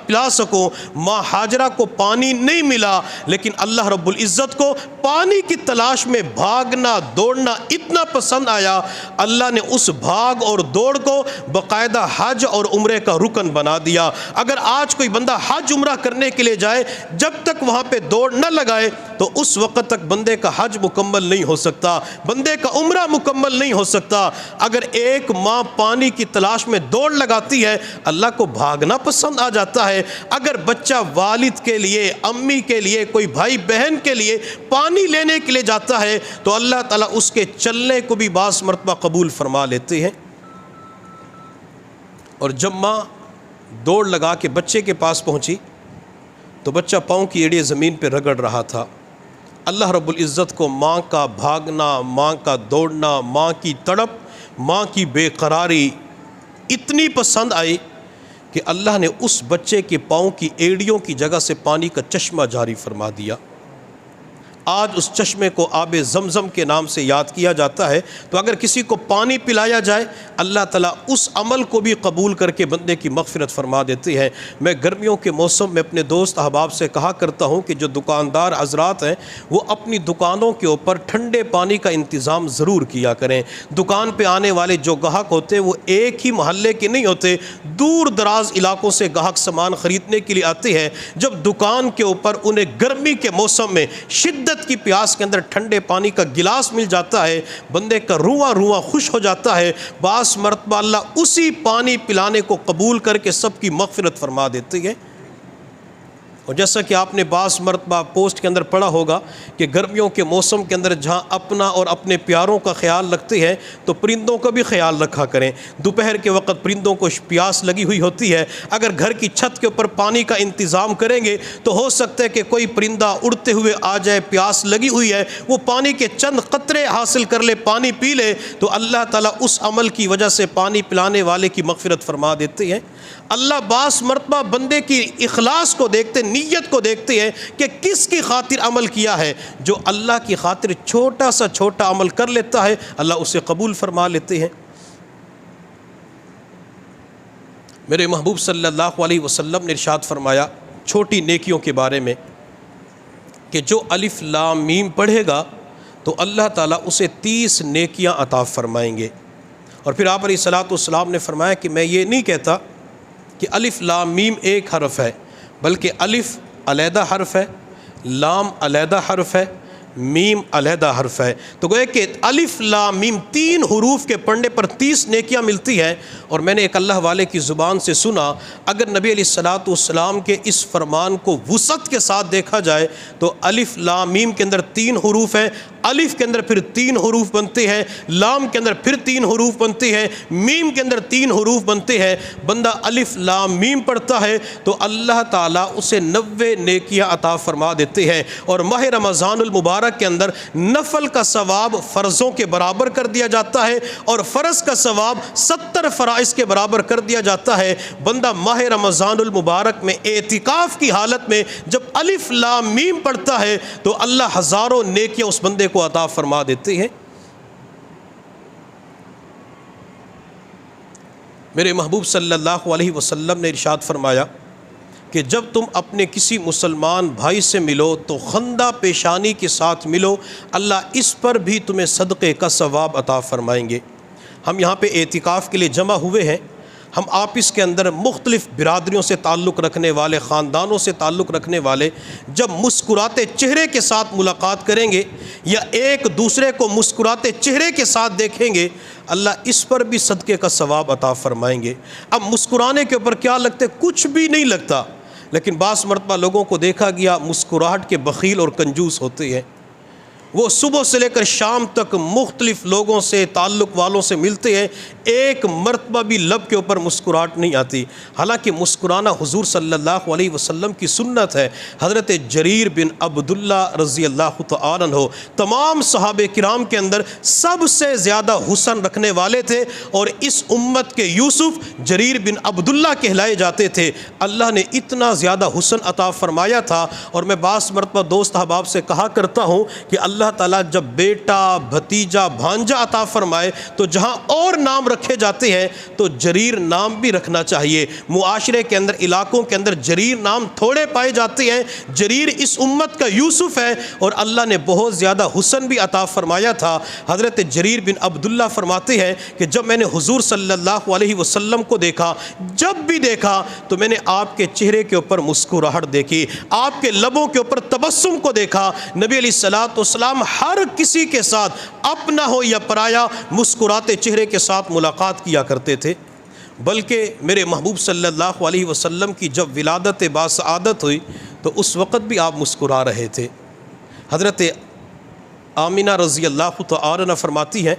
پلا سکوں۔ ماں ہاجرہ کو پانی نہیں ملا لیکن اللہ رب العزت کو پانی کی تلاش میں بھاگنا دوڑنا اتنا پسند آیا، اللہ نے اس بھاگ اور دوڑ کو باقاعدہ حج اور عمرے کا رکن بنا دیا۔ اگر آج کوئی بندہ حج عمرہ کرنے کے لیے جائے، جب تک وہاں پہ دوڑ نہ لگائے تو اس وقت تک بندے کا حج مکمل نہیں ہو سکتا، بندے کا عمرہ مکمل نہیں ہو سکتا۔ اگر ایک ماں پانی کی تلاش میں دوڑ لگاتی ہے، اللہ کو بھاگنا پسند آ جاتا ہے۔ اگر بچہ والد کے لیے، امی کے لیے، کوئی بھائی بہن کے لیے پانی لینے کے لیے جاتا ہے تو اللہ تعالیٰ اس کے چلنے کو بھی بعض مرتبہ قبول فرما لیتے ہیں۔ اور جب ماں دوڑ لگا کے بچے کے پاس پہنچی تو بچہ پاؤں کی ایڑی زمین پہ رگڑ رہا تھا۔ اللہ رب العزت کو ماں کا بھاگنا، ماں کا دوڑنا، ماں کی تڑپ، ماں کی بے قراری اتنی پسند آئی کہ اللہ نے اس بچے کے پاؤں کی ایڑیوں کی جگہ سے پانی کا چشمہ جاری فرما دیا۔ آج اس چشمے کو آب زمزم کے نام سے یاد کیا جاتا ہے۔ تو اگر کسی کو پانی پلایا جائے، اللہ تعالیٰ اس عمل کو بھی قبول کر کے بندے کی مغفرت فرما دیتے ہیں۔ میں گرمیوں کے موسم میں اپنے دوست احباب سے کہا کرتا ہوں کہ جو دکاندار حضرات ہیں وہ اپنی دکانوں کے اوپر ٹھنڈے پانی کا انتظام ضرور کیا کریں۔ دکان پہ آنے والے جو گاہک ہوتے ہیں وہ ایک ہی محلے کے نہیں ہوتے، دور دراز علاقوں سے گاہک سامان خریدنے کے لیے آتے ہیں۔ جب دکان کے اوپر انہیں گرمی کے موسم میں شدت کی پیاس کے اندر ٹھنڈے پانی کا گلاس مل جاتا ہے، بندے کا رواں رواں خوش ہو جاتا ہے۔ بعض مرتبہ اللہ اسی پانی پلانے کو قبول کر کے سب کی مغفرت فرما دیتے ہیں۔ اور جیسا کہ آپ نے بعض مرتبہ پوسٹ کے اندر پڑھا ہوگا کہ گرمیوں کے موسم کے اندر جہاں اپنا اور اپنے پیاروں کا خیال رکھتے ہیں تو پرندوں کا بھی خیال رکھا کریں۔ دوپہر کے وقت پرندوں کو پیاس لگی ہوئی ہوتی ہے، اگر گھر کی چھت کے اوپر پانی کا انتظام کریں گے تو ہو سکتا ہے کہ کوئی پرندہ اڑتے ہوئے آ جائے، پیاس لگی ہوئی ہے، وہ پانی کے چند قطرے حاصل کر لے، پانی پی لے تو اللہ تعالیٰ اس عمل کی وجہ سے پانی پلانے والے کی مغفرت فرما دیتے ہیں۔ اللہ بعض مرتبہ بندے کی اخلاص کو دیکھتے، نیت کو دیکھتے ہیں کہ کس کی خاطر عمل کیا ہے۔ جو اللہ کی خاطر چھوٹا سا چھوٹا عمل کر لیتا ہے اللہ اسے قبول فرما لیتے ہیں۔ میرے محبوب صلی اللہ علیہ وسلم نے ارشاد فرمایا چھوٹی نیکیوں کے بارے میں کہ جو الف لام میم پڑھے گا تو اللہ تعالیٰ اسے 30 نیکیاں عطا فرمائیں گے۔ اور پھر آپ علیہ الصلوۃ والسلام نے فرمایا کہ میں یہ نہیں کہتا کہ الف لام میم ایک حرف ہے، بلکہ الف علیحدہ حرف ہے، لام علیحدہ حرف ہے، میم علیحدہ حرف ہے۔ تو گویا کہ الف لام میم 3 حروف کے پڑھنے پر 30 نیکیاں ملتی ہیں۔ اور میں نے ایک اللہ والے کی زبان سے سنا، اگر نبی علیہ الصلوۃ والسلام کے اس فرمان کو وسعت کے ساتھ دیکھا جائے تو الف لام میم کے اندر 3 حروف ہیں، الف کے اندر پھر 3 حروف بنتے ہیں، لام کے اندر پھر 3 حروف بنتے ہیں، میم کے اندر 3 حروف بنتے ہیں۔ بندہ الف لام میم پڑھتا ہے تو اللہ تعالیٰ اسے 90 نیکیاں عطا فرما دیتے ہیں۔ اور ماہ رمضان المبارک کے اندر نفل کا ثواب فرضوں کے برابر کر دیا جاتا ہے اور فرض کا ثواب 70 فرائض کے برابر کر دیا جاتا ہے۔ بندہ ماہ رمضان المبارک میں اعتکاف کی حالت میں جب الف لام میم پڑھتا ہے تو اللہ ہزاروں نیکیاں اس بندے کو عطا فرما دیتے ہیں۔ میرے محبوب صلی اللہ علیہ وسلم نے ارشاد فرمایا کہ جب تم اپنے کسی مسلمان بھائی سے ملو تو خندہ پیشانی کے ساتھ ملو، اللہ اس پر بھی تمہیں صدقے کا ثواب عطا فرمائیں گے۔ ہم یہاں پہ اعتکاف کے لیے جمع ہوئے ہیں، ہم آپس کے اندر مختلف برادریوں سے تعلق رکھنے والے، خاندانوں سے تعلق رکھنے والے جب مسکراتے چہرے کے ساتھ ملاقات کریں گے یا ایک دوسرے کو مسکراتے چہرے کے ساتھ دیکھیں گے، اللہ اس پر بھی صدقے کا ثواب عطا فرمائیں گے۔ اب مسکرانے کے اوپر کیا لگتے؟ کچھ بھی نہیں لگتا، لیکن بعض مرتبہ لوگوں کو دیکھا گیا مسکراہٹ کے بخیل اور کنجوس ہوتے ہیں۔ وہ صبح سے لے کر شام تک مختلف لوگوں سے، تعلق والوں سے ملتے ہیں، ایک مرتبہ بھی لب کے اوپر مسکراہٹ نہیں آتی۔ حالانکہ مسکرانا حضور صلی اللہ علیہ وسلم کی سنت ہے۔ حضرت جریر بن عبداللہ رضی اللہ تعالیٰ عنہ تمام صحابہ کرام کے اندر سب سے زیادہ حسن رکھنے والے تھے، اور اس امت کے یوسف جریر بن عبداللہ کہلائے جاتے تھے۔ اللہ نے اتنا زیادہ حسن عطا فرمایا تھا، اور میں بعض مرتبہ دوست احباب سے کہا کرتا ہوں کہ اللہ تعالیٰ جب بیٹا، بھتیجا، بھانجا عطا فرمائے تو جہاں اور نام رکھے جاتے ہیں تو جریر نام بھی رکھنا چاہیے۔ معاشرے کے اندر، علاقوں کے اندر جریر نام تھوڑے پائے جاتے ہیں۔ جریر اس امت کا یوسف ہے، اور اللہ نے بہت زیادہ حسن بھی عطا فرمایا تھا۔ حضرت جریر بن عبداللہ فرماتے ہیں کہ جب میں نے حضور صلی اللہ علیہ وسلم کو دیکھا، جب بھی دیکھا تو میں نے آپ کے چہرے کے اوپر مسکراہٹ دیکھی، آپ کے لبوں کے اوپر تبسم کو دیکھا۔ نبی علیہ الصلوۃ والسلام ہر کسی کے ساتھ، اپنا ہو یا پرایا، مسکراتے چہرے کے ساتھ ملاقات کیا کرتے تھے۔ بلکہ میرے محبوب صلی اللہ علیہ وسلم کی جب ولادت باسعادت ہوئی تو اس وقت بھی آپ مسکرا رہے تھے۔ حضرت آمینہ رضی اللہ تعالی عنہا فرماتی ہے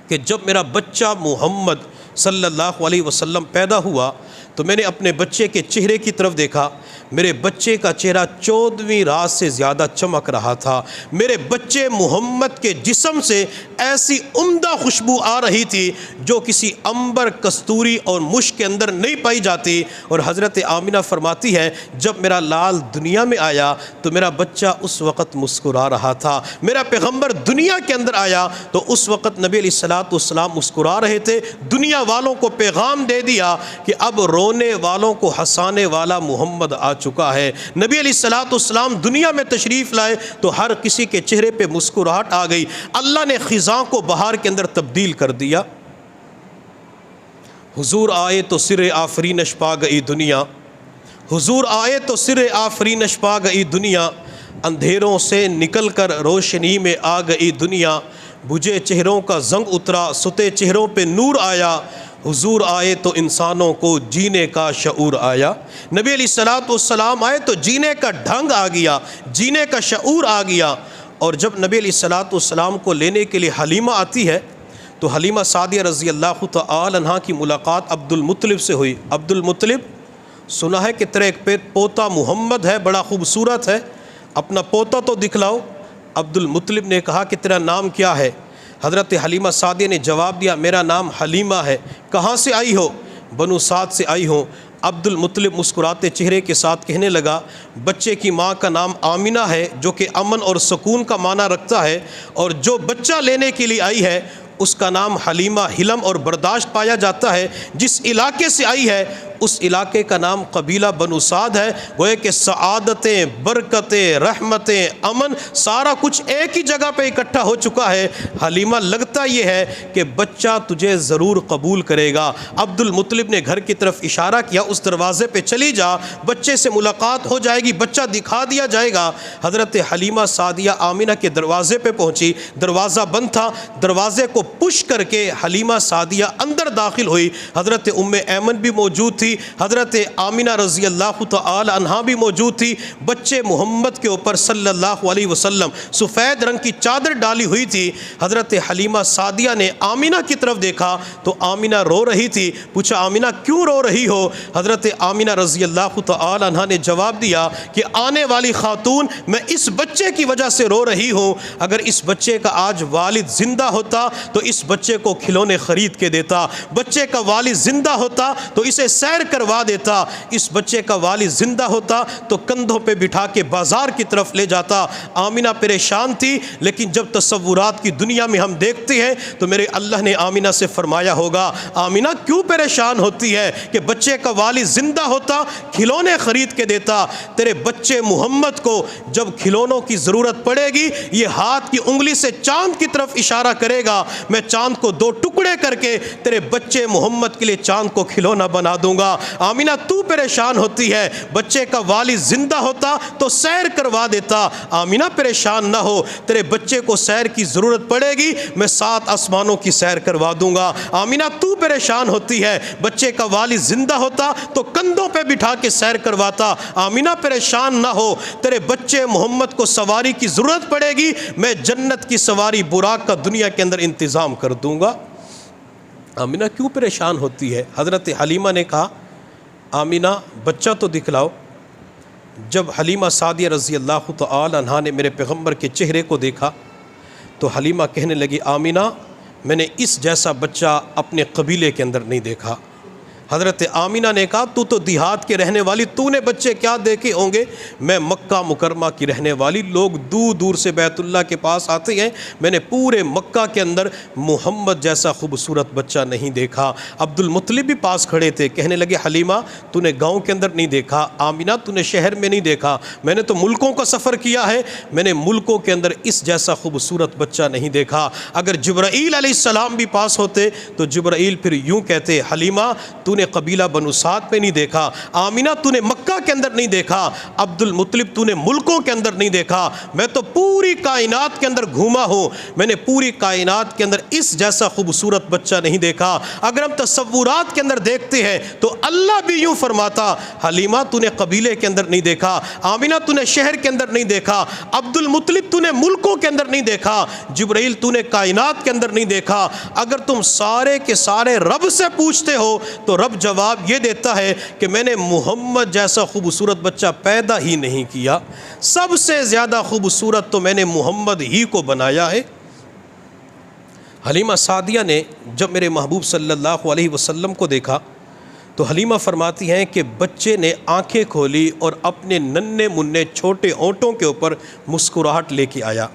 کہ جب میرا بچہ محمد صلی اللہ علیہ وسلم پیدا ہوا تو میں نے اپنے بچے کے چہرے کی طرف دیکھا، میرے بچے کا چہرہ 14ویں رات سے زیادہ چمک رہا تھا۔ میرے بچے محمد کے جسم سے ایسی عمدہ خوشبو آ رہی تھی جو کسی عنبر، کستوری اور مشک کے اندر نہیں پائی جاتی۔ اور حضرت آمینہ فرماتی ہے جب میرا لال دنیا میں آیا تو میرا بچہ اس وقت مسکرا رہا تھا۔ میرا پیغمبر دنیا کے اندر آیا تو اس وقت نبی علیہ الصلوۃ والسلام مسکرا رہے تھے۔ دنیا والوں کو پیغام دے دیا کہ اب رونے والوں کو ہنسانے والا محمد آ چکا ہے۔ نبی علیہ الصلوۃ والسلام دنیا میں تشریف لائے تو ہر کسی کے چہرے پہ مسکراہٹ آ گئی۔ اللہ نے خزاں کو بہار کے اندر تبدیل کر دیا۔ حضور آئے تو سر آفرینش پا گئی دنیا، حضور آئے تو سر آفرینش پا گئی دنیا، اندھیروں سے نکل کر روشنی میں آ گئی دنیا، بجھے چہروں کا زنگ اترا، ستے چہروں پہ نور آیا، حضور آئے تو انسانوں کو جینے کا شعور آیا۔ نبی علیہ الصلوۃ والسلام آئے تو جینے کا ڈھنگ آ گیا، جینے کا شعور آ گیا۔ اور جب نبی علیہ الصلوۃ والسلام کو لینے کے لیے حلیمہ آتی ہے تو حلیمہ سعدیہ رضی اللہ تعالی عنہا کی ملاقات عبد المطلب سے ہوئی۔ عبد المطلب، سنا ہے کہ تیرا ایک پوتا محمد ہے، بڑا خوبصورت ہے، اپنا پوتا تو دکھلاؤ۔ عبد المطلب نے کہا کہ تیرا نام کیا ہے؟ حضرت حلیمہ سعدیہ نے جواب دیا میرا نام حلیمہ ہے۔ کہاں سے آئی ہو؟ بنو سعد سے آئی ہوں۔ عبد المطلب مسکراتے چہرے کے ساتھ کہنے لگا بچے کی ماں کا نام آمینہ ہے جو کہ امن اور سکون کا معنی رکھتا ہے، اور جو بچہ لینے کے لیے آئی ہے اس کا نام حلیمہ، حلم اور برداشت پایا جاتا ہے۔ جس علاقے سے آئی ہے اس علاقے کا نام قبیلہ بنو سعد ہے۔ گویا کہ سعادتیں، برکتیں، رحمتیں، امن سارا کچھ ایک ہی جگہ پہ اکٹھا ہو چکا ہے۔ حلیمہ لگتا یہ ہے کہ بچہ تجھے ضرور قبول کرے گا۔ عبد المطلب نے گھر کی طرف اشارہ کیا اس دروازے پہ چلی جا، بچے سے ملاقات ہو جائے گی، بچہ دکھا دیا جائے گا۔ حضرت حلیمہ سعدیہ آمینہ کے دروازے پہ پہنچی، دروازہ بند تھا، دروازے کو پش کر کے حلیمہ سعدیہ اندر داخل ہوئی۔ حضرت ام ایمن بھی موجود تھی، حضرت آمینہ رضی اللہ تعالی عنہا بھی موجود تھی۔ بچے محمد کے اوپر صلی اللہ علیہ وسلم سفید رنگ کی چادر ڈالی ہوئی تھی۔ حضرت حلیمہ سعدیہ نے آمینہ کی طرف دیکھا تو آمینہ رو رہی تھی۔ پوچھا آمینہ کیوں رو رہی ہو؟ حضرت آمینہ رضی اللہ تعالی عنہا نے جواب دیا کہ آنے والی خاتون، میں اس بچے کی وجہ سے رو رہی ہوں۔ اگر اس بچے کا آج والد زندہ ہوتا تو اس بچے کو کھلونے خرید کے دیتا، بچے کا والد زندہ ہوتا تو اسے سیر کروا دیتا، اس بچے کا والد زندہ ہوتا تو کندھوں پہ بٹھا کے بازار کی طرف لے جاتا۔ آمینہ پریشان تھی، لیکن جب تصورات کی دنیا میں ہم دیکھتے ہیں تو میرے اللہ نے آمینہ سے فرمایا ہوگا، آمینہ کیوں پریشان ہوتی ہے کہ بچے کا والد زندہ ہوتا کھلونے خرید کے دیتا، تیرے بچے محمد کو جب کھلونوں کی ضرورت پڑے گی یہ ہاتھ کی انگلی سے چاند کی طرف اشارہ کرے گا، میں چاند کو دو ٹکڑے کر کے تیرے بچے محمد کے لیے چاند کو کھلونا بنا دوں گا۔ آمینہ تو پریشان ہوتی ہے، بچے کا والد زندہ ہوتا تو سیر کروا دیتا۔ آمینہ پریشان نہ ہو، تیرے بچے کو سیر کی ضرورت پڑے گی میں 7 آسمانوں کی سیر کروا دوں گا۔ آمینہ تو پریشان ہوتی ہے، بچے کا والد زندہ ہوتا تو کندھوں پہ بٹھا کے سیر کرواتا۔ آمینہ پریشان نہ ہو، تیرے بچے محمد کو سواری کی ضرورت پڑے گی میں جنت کی سواری براق کا دنیا کے اندر انتظام کر دوں گا۔ آمینہ کیوں پریشان ہوتی ہے؟ حضرت حلیمہ نے کہا، آمینہ بچہ تو دکھلاؤ۔ جب حلیمہ سعدیہ رضی اللہ تعالی عنہا نے میرے پیغمبر کے چہرے کو دیکھا تو حلیمہ کہنے لگی، آمینہ میں نے اس جیسا بچہ اپنے قبیلے کے اندر نہیں دیکھا۔ حضرت آمینہ نے کہا، تو دیہات کے رہنے والی، تو نے بچے کیا دیکھے ہوں گے؟ میں مکہ مکرمہ کی رہنے والی، لوگ دور دور سے بیت اللہ کے پاس آتے ہیں، میں نے پورے مکہ کے اندر محمد جیسا خوبصورت بچہ نہیں دیکھا۔ عبد المطلب بھی پاس کھڑے تھے، کہنے لگے، حلیمہ تو نے گاؤں کے اندر نہیں دیکھا، آمینہ تو نے شہر میں نہیں دیکھا، میں نے تو ملکوں کا سفر کیا ہے، میں نے ملکوں کے اندر اس جیسا خوبصورت بچہ نہیں دیکھا۔ اگر جبرائیل علیہ السلام بھی پاس ہوتے تو جبرائیل پھر یوں کہتے، حلیمہ تو نے قبیلہ بنو سعد میں نہیں دیکھا، آمینہ تو نے مکہ کے اندر نہیں دیکھا، عبد المطلب تو نے ملکوں کے اندر نہیں دیکھا، میں تو پوری کائنات کے اندر گھوما ہوں، میں نے پوری کائنات کے اندر اس جیسا خوبصورت بچہ نہیں دیکھا۔ اگر ہم تصورات کے اندر دیکھتے ہیں تو اللہ بھی یوں فرماتا، حلیمہ تو نے قبیلے کے اندر نہیں دیکھا، آمینہ تو نے شہر کے اندر نہیں دیکھا، عبد المطلب تو نے ملکوں کے اندر نہیں دیکھا، جبرائیل تو نے کائنات کے اندر نہیں دیکھا۔ اگر تم سارے کے سارے رب سے پوچھتے ہو تو رب جواب یہ دیتا ہے کہ میں نے محمد جیسا خوبصورت بچہ پیدا ہی نہیں کیا، سب سے زیادہ خوبصورت تو میں نے محمد ہی کو بنایا ہے۔ حلیمہ سعدیہ نے جب میرے محبوب صلی اللہ علیہ وسلم کو دیکھا تو حلیمہ فرماتی ہیں کہ بچے نے آنکھیں کھولی اور اپنے ننھے منھے چھوٹے ہونٹوں کے اوپر مسکراہٹ لے کے آیا۔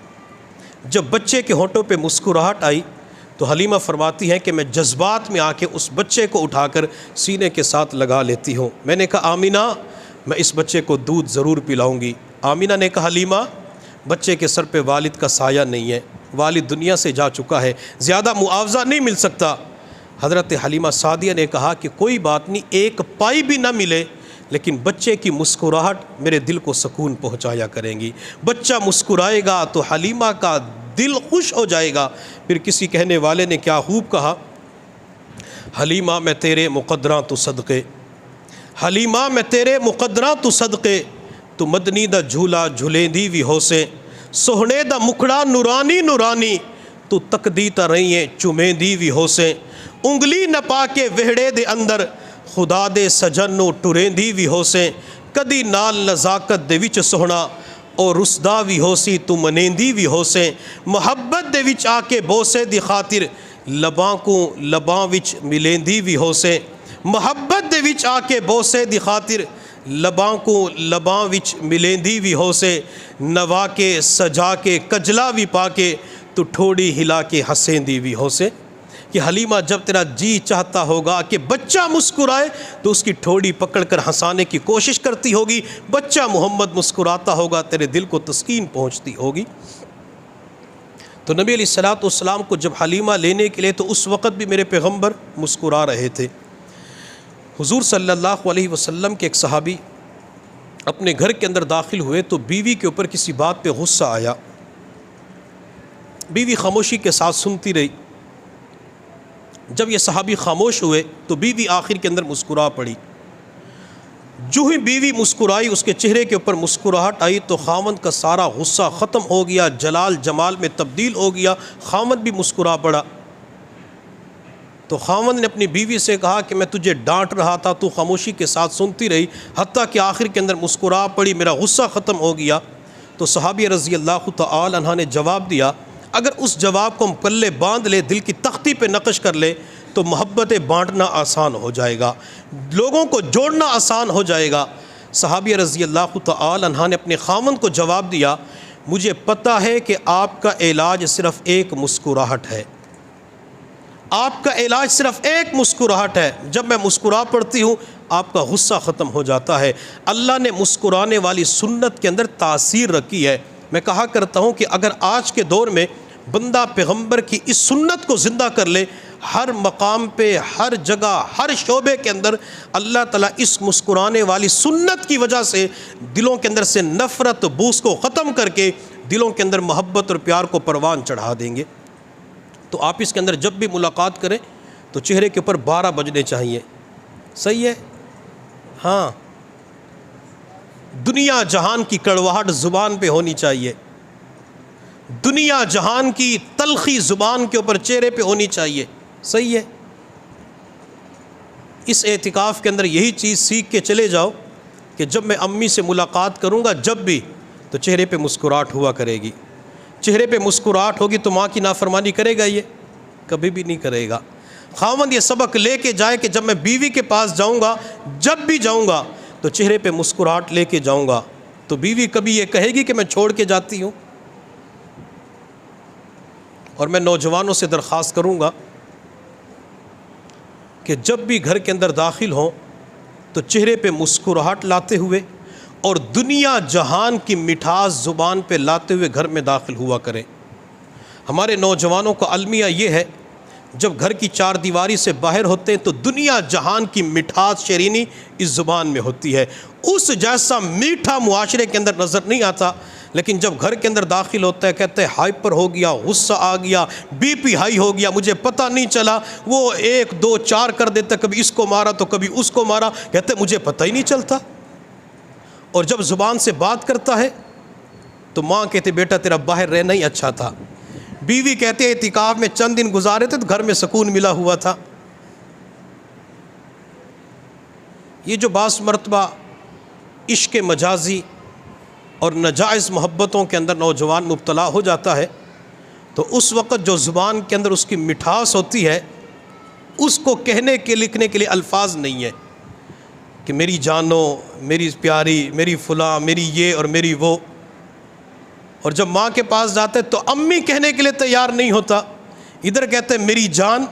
جب بچے کے ہونٹوں پہ مسکراہٹ آئی تو حلیمہ فرماتی ہیں کہ میں جذبات میں آ کے اس بچے کو اٹھا کر سینے کے ساتھ لگا لیتی ہوں۔ میں نے کہا، آمینہ میں اس بچے کو دودھ ضرور پلاؤں گی۔ آمینہ نے کہا، حلیمہ بچے کے سر پہ والد کا سایہ نہیں ہے، والد دنیا سے جا چکا ہے، زیادہ معاوضہ نہیں مل سکتا۔ حضرت حلیمہ سعدیہ نے کہا کہ کوئی بات نہیں، ایک پائی بھی نہ ملے لیکن بچے کی مسکراہٹ میرے دل کو سکون پہنچایا کریں گی۔ بچہ مسکرائے گا تو حلیمہ کا دل خوش ہو جائے گا۔ پھر کسی کہنے والے نے کیا خوب کہا، حلیمہ میں تیرے مقدراں تو صدقے، حلیمہ میں تیرے مقدراں تو صدقے، تو مدنی دا جھولا جھلیندی وی ہوسے، سوہنے دا مکھڑا نورانی نورانی، تو تکدی تا رہییں چمیندی وی ہوسے، انگلی نہ پا کے وہڑے دے اندر خدا دے سجن نو ٹریندی وی ہوسے، کدی نال نزاکت دے وچ سوہنا اور رسدا وی ہوسی تو منیندی وی ہوسے، محبت دے وچ آ کے بوسے دی خاطر لباں کو لباں وچ ملیندی وی ہوسے، محبت دے وچ آ کے بوسے دی خاطر لباں کو لباں وچ ملیندی وی ہوسے، نوا کے سجا کے کجلا وی پا کے تو ٹھوڑی ہلا کے ہسیندی وی ہوسے۔ کہ حلیمہ جب تیرا جی چاہتا ہوگا کہ بچہ مسکرائے تو اس کی ٹھوڑی پکڑ کر ہنسانے کی کوشش کرتی ہوگی، بچہ محمد مسکراتا ہوگا تیرے دل کو تسکین پہنچتی ہوگی۔ تو نبی علیہ السلام کو جب حلیمہ لینے کے لیے تو اس وقت بھی میرے پیغمبر مسکرا رہے تھے۔ حضور صلی اللہ علیہ وسلم کے ایک صحابی اپنے گھر کے اندر داخل ہوئے تو بیوی کے اوپر کسی بات پہ غصہ آیا، بیوی خاموشی کے ساتھ سنتی رہی۔ جب یہ صحابی خاموش ہوئے تو بیوی آخر کے اندر مسکرا پڑی۔ جو ہی بیوی مسکرائی، اس کے چہرے کے اوپر مسکراہٹ آئی تو خاوند کا سارا غصہ ختم ہو گیا، جلال جمال میں تبدیل ہو گیا، خاوند بھی مسکرا پڑا۔ تو خاوند نے اپنی بیوی سے کہا کہ میں تجھے ڈانٹ رہا تھا، تو خاموشی کے ساتھ سنتی رہی، حتیٰ کہ آخر کے اندر مسکرا پڑی، میرا غصہ ختم ہو گیا۔ تو صحابی رضی اللہ تعالی عنہ نے جواب دیا، اگر اس جواب کو ہم پلے باندھ لے، دل کی تختی پہ نقش کر لے تو محبت بانٹنا آسان ہو جائے گا، لوگوں کو جوڑنا آسان ہو جائے گا۔ صحابیہ رضی اللہ تعالی عنہ نے اپنے خاوند کو جواب دیا، مجھے پتہ ہے کہ آپ کا علاج صرف ایک مسکراہٹ ہے، آپ کا علاج صرف ایک مسکراہٹ ہے، جب میں مسکرا پڑتی ہوں آپ کا غصہ ختم ہو جاتا ہے۔ اللہ نے مسکرانے والی سنت کے اندر تاثیر رکھی ہے۔ میں کہا کرتا ہوں کہ اگر آج کے دور میں بندہ پیغمبر کی اس سنت کو زندہ کر لے، ہر مقام پہ، ہر جگہ، ہر شعبے کے اندر اللہ تعالیٰ اس مسکرانے والی سنت کی وجہ سے دلوں کے اندر سے نفرت بغض کو ختم کر کے دلوں کے اندر محبت اور پیار کو پروان چڑھا دیں گے۔ تو آپ اس کے اندر جب بھی ملاقات کریں تو چہرے کے اوپر 12 بجنے چاہیے، صحیح ہے؟ ہاں، دنیا جہان کی کڑواہٹ زبان پہ ہونی چاہیے، دنیا جہان کی تلخی زبان کے اوپر چہرے پہ ہونی چاہیے، صحیح ہے؟ اس اعتکاف کے اندر یہی چیز سیکھ کے چلے جاؤ کہ جب میں امی سے ملاقات کروں گا جب بھی، تو چہرے پہ مسکراہٹ ہوا کرے گی۔ چہرے پہ مسکراہٹ ہوگی تو ماں کی نافرمانی کرے گا؟ یہ کبھی بھی نہیں کرے گا۔ خاوند یہ سبق لے کے جائے کہ جب میں بیوی کے پاس جاؤں گا، جب بھی جاؤں گا تو چہرے پہ مسکراہٹ لے کے جاؤں گا، تو بیوی کبھی یہ کہے گی کہ میں چھوڑ کے جاتی ہوں۔ اور میں نوجوانوں سے درخواست کروں گا کہ جب بھی گھر کے اندر داخل ہوں تو چہرے پہ مسکراہٹ لاتے ہوئے اور دنیا جہان کی مٹھاس زبان پہ لاتے ہوئے گھر میں داخل ہوا کریں۔ ہمارے نوجوانوں کا المیہ یہ ہے، جب گھر کی 4 دیواری سے باہر ہوتے ہیں تو دنیا جہان کی مٹھاس شیرینی اس زبان میں ہوتی ہے، اس جیسا میٹھا معاشرے کے اندر نظر نہیں آتا، لیکن جب گھر کے اندر داخل ہوتا ہے کہتے ہیں ہائپر ہو گیا، غصہ آ گیا، بی پی ہائی ہو گیا، مجھے پتہ نہیں چلا، وہ 1 2 4 کر دیتا، کبھی اس کو مارا تو کبھی اس کو مارا، کہتے ہیں مجھے پتہ ہی نہیں چلتا۔ اور جب زبان سے بات کرتا ہے تو ماں کہتے بیٹا تیرا باہر رہنا ہی اچھا تھا، بیوی کہتے اعتکاف میں چند دن گزارے تھے تو گھر میں سکون ملا ہوا تھا۔ یہ جو بعض مرتبہ عشق مجازی اور ناجائز محبتوں کے اندر نوجوان مبتلا ہو جاتا ہے، تو اس وقت جو زبان کے اندر اس کی مٹھاس ہوتی ہے اس کو کہنے کے لکھنے کے لیے الفاظ نہیں ہے کہ میری جانو، میری پیاری، میری فلاں، میری یہ اور میری وہ۔ اور جب ماں کے پاس جاتے تو امی کہنے کے لیے تیار نہیں ہوتا، ادھر کہتے ہیں میری جان،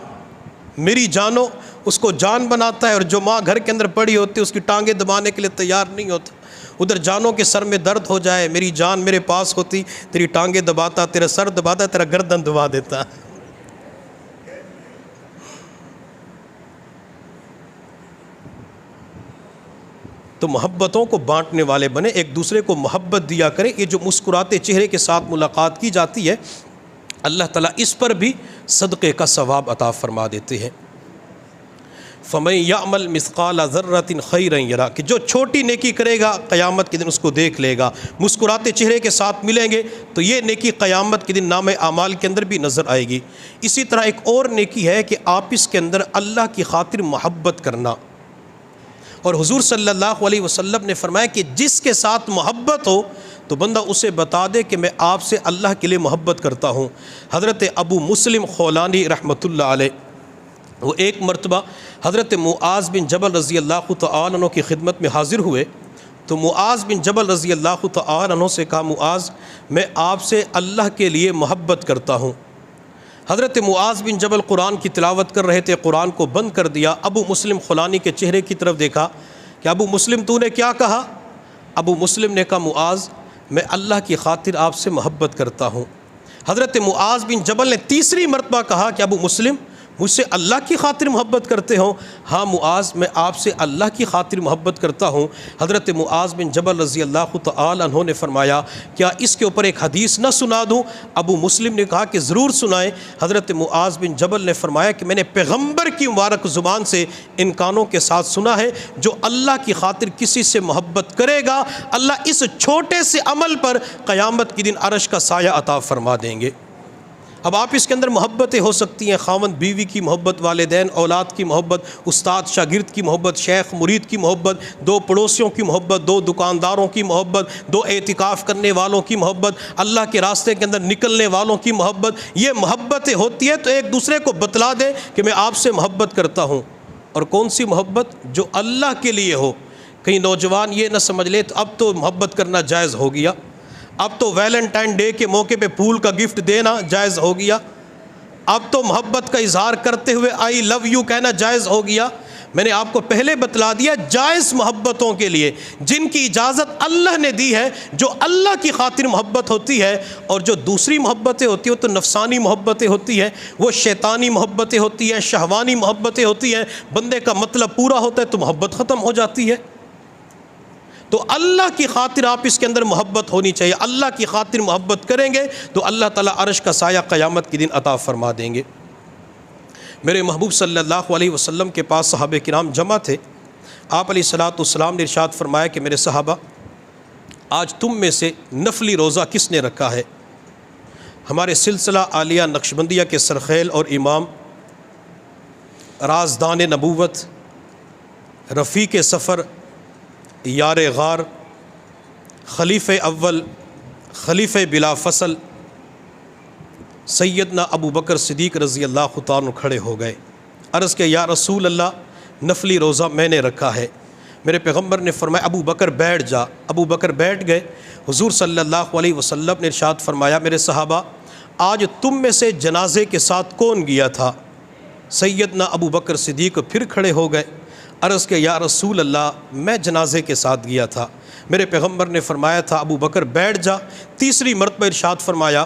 میری جانو، اس کو جان بناتا ہے، اور جو ماں گھر کے اندر پڑی ہوتی ہے اس کی ٹانگیں دبانے کے لیے تیار نہیں ہوتا۔ ادھر جانو کے سر میں درد ہو جائے، میری جان میرے پاس ہوتی، تیری ٹانگیں دباتا، تیرا سر دباتا، تیرا گردن دبا دیتا۔ تو محبتوں کو بانٹنے والے بنے، ایک دوسرے کو محبت دیا کریں۔ یہ جو مسکراتے چہرے کے ساتھ ملاقات کی جاتی ہے، اللہ تعالیٰ اس پر بھی صدقے کا ثواب عطا فرما دیتے ہیں۔ فَمَن يَعْمَلْ مِثْقَالَ ذَرَّةٍ خَيْرًا يَرَهُ، کہ جو چھوٹی نیکی کرے گا قیامت کے دن اس کو دیکھ لے گا۔ مسکراتے چہرے کے ساتھ ملیں گے تو یہ نیکی قیامت کے دن نام اعمال کے اندر بھی نظر آئے گی۔ اسی طرح ایک اور نیکی ہے کہ آپس کے اندر اللہ کی خاطر محبت کرنا، اور حضور صلی اللہ علیہ وسلم نے فرمایا کہ جس کے ساتھ محبت ہو تو بندہ اسے بتا دے کہ میں آپ سے اللہ کے لیے محبت کرتا ہوں۔ حضرت ابو مسلم خولانی رحمۃ اللہ علیہ، وہ ایک مرتبہ حضرت معاذ بن جبل رضی اللہ تعالی عنہ کی خدمت میں حاضر ہوئے، تو معاذ بن جبل رضی اللہ تعالی عنہ سے کہا معاذ میں آپ سے اللہ کے لیے محبت کرتا ہوں۔ حضرت معاذ بن جبل قرآن کی تلاوت کر رہے تھے، قرآن کو بند کر دیا، ابو مسلم خولانی کے چہرے کی طرف دیکھا کہ ابو مسلم تو نے کیا کہا؟ ابو مسلم نے کہا معاذ میں اللہ کی خاطر آپ سے محبت کرتا ہوں۔ حضرت معاذ بن جبل نے تیسری مرتبہ کہا کہ ابو مسلم مجھ سے اللہ کی خاطر محبت کرتے ہو؟ ہاں معاذ میں آپ سے اللہ کی خاطر محبت کرتا ہوں۔ حضرت معاذ بن جبل رضی اللہ تعالی عنہ نے فرمایا کیا اس کے اوپر ایک حدیث نہ سنا دوں؟ ابو مسلم نے کہا کہ ضرور سنائیں۔ حضرت معاذ بن جبل نے فرمایا کہ میں نے پیغمبر کی مبارک زبان سے ان کانوں کے ساتھ سنا ہے، جو اللہ کی خاطر کسی سے محبت کرے گا اللہ اس چھوٹے سے عمل پر قیامت کے دن عرش کا سایہ عطا فرما دیں گے۔ اب آپ اس کے اندر محبتیں ہو سکتی ہیں، خاوند بیوی کی محبت، والدین اولاد کی محبت، استاد شاگرد کی محبت، شیخ مرید کی محبت، دو پڑوسیوں کی محبت، دو دکانداروں کی محبت، دو اعتکاف کرنے والوں کی محبت، اللہ کے راستے کے اندر نکلنے والوں کی محبت. یہ محبتیں ہوتی ہیں تو ایک دوسرے کو بتلا دیں کہ میں آپ سے محبت کرتا ہوں. اور کون سی محبت؟ جو اللہ کے لیے ہو. کہیں نوجوان یہ نہ سمجھ لے تو اب تو محبت کرنا جائز ہو گیا، اب تو ویلنٹائن ڈے کے موقع پہ پھول کا گفٹ دینا جائز ہو گیا، اب تو محبت کا اظہار کرتے ہوئے آئی لو یو کہنا جائز ہو گیا. میں نے آپ کو پہلے بتلا دیا جائز محبتوں کے لیے جن کی اجازت اللہ نے دی ہے، جو اللہ کی خاطر محبت ہوتی ہے. اور جو دوسری محبتیں ہوتی ہیں وہ تو نفسانی محبتیں ہوتی ہیں، وہ شیطانی محبتیں ہوتی ہیں، شہوانی محبتیں ہوتی ہیں. بندے کا مطلب پورا ہوتا ہے تو محبت ختم ہو جاتی ہے. تو اللہ کی خاطر آپ اس کے اندر محبت ہونی چاہیے. اللہ کی خاطر محبت کریں گے تو اللہ تعالیٰ عرش کا سایہ قیامت کے دن عطا فرما دیں گے. میرے محبوب صلی اللہ علیہ وسلم کے پاس صحابہ کرام جمع تھے. آپ علیہ السلام نے ارشاد فرمایا کہ میرے صحابہ، آج تم میں سے نفلی روزہ کس نے رکھا ہے؟ ہمارے سلسلہ عالیہ نقشبندیہ کے سرخیل اور امام، رازدان نبوت، رفیق سفر، یار غار، خلیفہ اول، خلیفہ بلا فصل سیدنا ابو بکر صدیق رضی اللہ تعالیٰ کھڑے ہو گئے. عرض کہ یا رسول اللہ، نفلی روزہ میں نے رکھا ہے. میرے پیغمبر نے فرمایا ابو بکر بیٹھ جا. ابو بکر بیٹھ گئے. حضور صلی اللہ علیہ وسلم نے ارشاد فرمایا میرے صحابہ، آج تم میں سے جنازے کے ساتھ کون گیا تھا؟ سیدنا ابو بکر صدیق پھر کھڑے ہو گئے. عرض کہ یا رسول اللہ، میں جنازے کے ساتھ گیا تھا. میرے پیغمبر نے فرمایا تھا ابو بکر بیٹھ جا. تیسری مرتبہ ارشاد فرمایا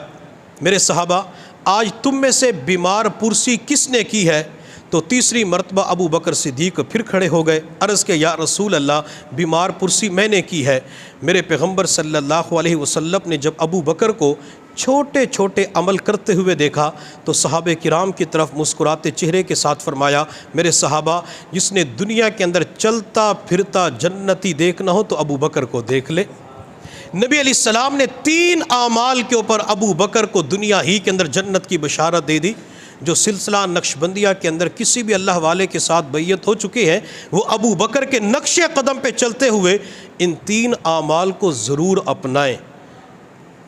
میرے صحابہ، آج تم میں سے بیمار پرسی کس نے کی ہے؟ تو تیسری مرتبہ ابو بکر صدیق پھر کھڑے ہو گئے. عرض کہ یا رسول اللہ، بیمار پرسی میں نے کی ہے. میرے پیغمبر صلی اللہ علیہ وسلم نے جب ابو بکر کو چھوٹے چھوٹے عمل کرتے ہوئے دیکھا تو صحابہ کرام کی طرف مسکراتے چہرے کے ساتھ فرمایا میرے صحابہ، جس نے دنیا کے اندر چلتا پھرتا جنتی دیکھنا ہو تو ابو بکر کو دیکھ لے. نبی علیہ السلام نے 3 اعمال کے اوپر ابو بکر کو دنیا ہی کے اندر جنت کی بشارت دے دی. جو سلسلہ نقشبندیہ کے اندر کسی بھی اللہ والے کے ساتھ بیعت ہو چکے ہیں، وہ ابو بکر کے نقش قدم پہ چلتے ہوئے ان 3 اعمال کو ضرور اپنائیں.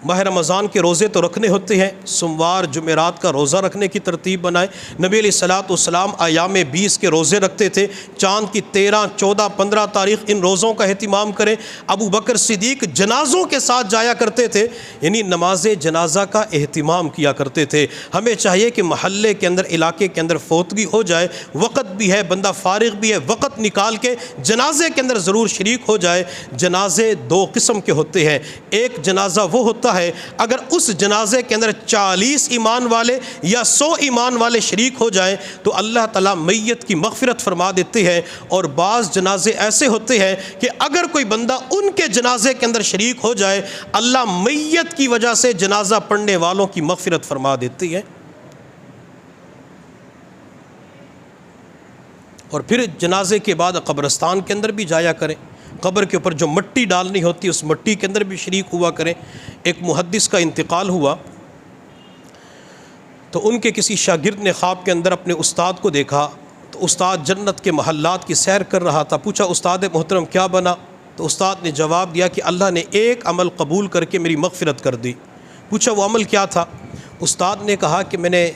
ماہ رمضان کے روزے تو رکھنے ہوتے ہیں، سوموار جمعرات کا روزہ رکھنے کی ترتیب بنائیں. نبی علیہ السلام ایام 20 کے روزے رکھتے تھے. چاند کی 13، 14، 15 تاریخ ان روزوں کا اہتمام کریں. ابو بکر صدیق جنازوں کے ساتھ جایا کرتے تھے، یعنی نماز جنازہ کا اہتمام کیا کرتے تھے. ہمیں چاہیے کہ محلے کے اندر، علاقے کے اندر فوتگی ہو جائے، وقت بھی ہے، بندہ فارغ بھی ہے، وقت نکال کے جنازے کے اندر ضرور شریک ہو جائے. جنازے 2 قسم کے ہوتے ہیں. ایک جنازہ وہ ہوتا ہے اگر اس جنازے کے اندر 40 ایمان والے یا 100 ایمان والے شریک ہو جائیں تو اللہ تعالیٰ میت کی مغفرت فرما دیتے ہیں. اور بعض جنازے ایسے ہوتے ہیں کہ اگر کوئی بندہ ان کے جنازے کے اندر شریک ہو جائے، اللہ میت کی وجہ سے جنازہ پڑھنے والوں کی مغفرت فرما دیتی ہے. اور پھر جنازے کے بعد قبرستان کے اندر بھی جایا کریں. قبر کے اوپر جو مٹی ڈالنی ہوتی ہے اس مٹی کے اندر بھی شریک ہوا کریں. ایک محدث کا انتقال ہوا تو ان کے کسی شاگرد نے خواب کے اندر اپنے استاد کو دیکھا. تو استاد جنت کے محلات کی سیر کر رہا تھا. پوچھا استاد محترم کیا بنا؟ تو استاد نے جواب دیا کہ اللہ نے ایک عمل قبول کر کے میری مغفرت کر دی. پوچھا وہ عمل کیا تھا؟ استاد نے کہا کہ میں نے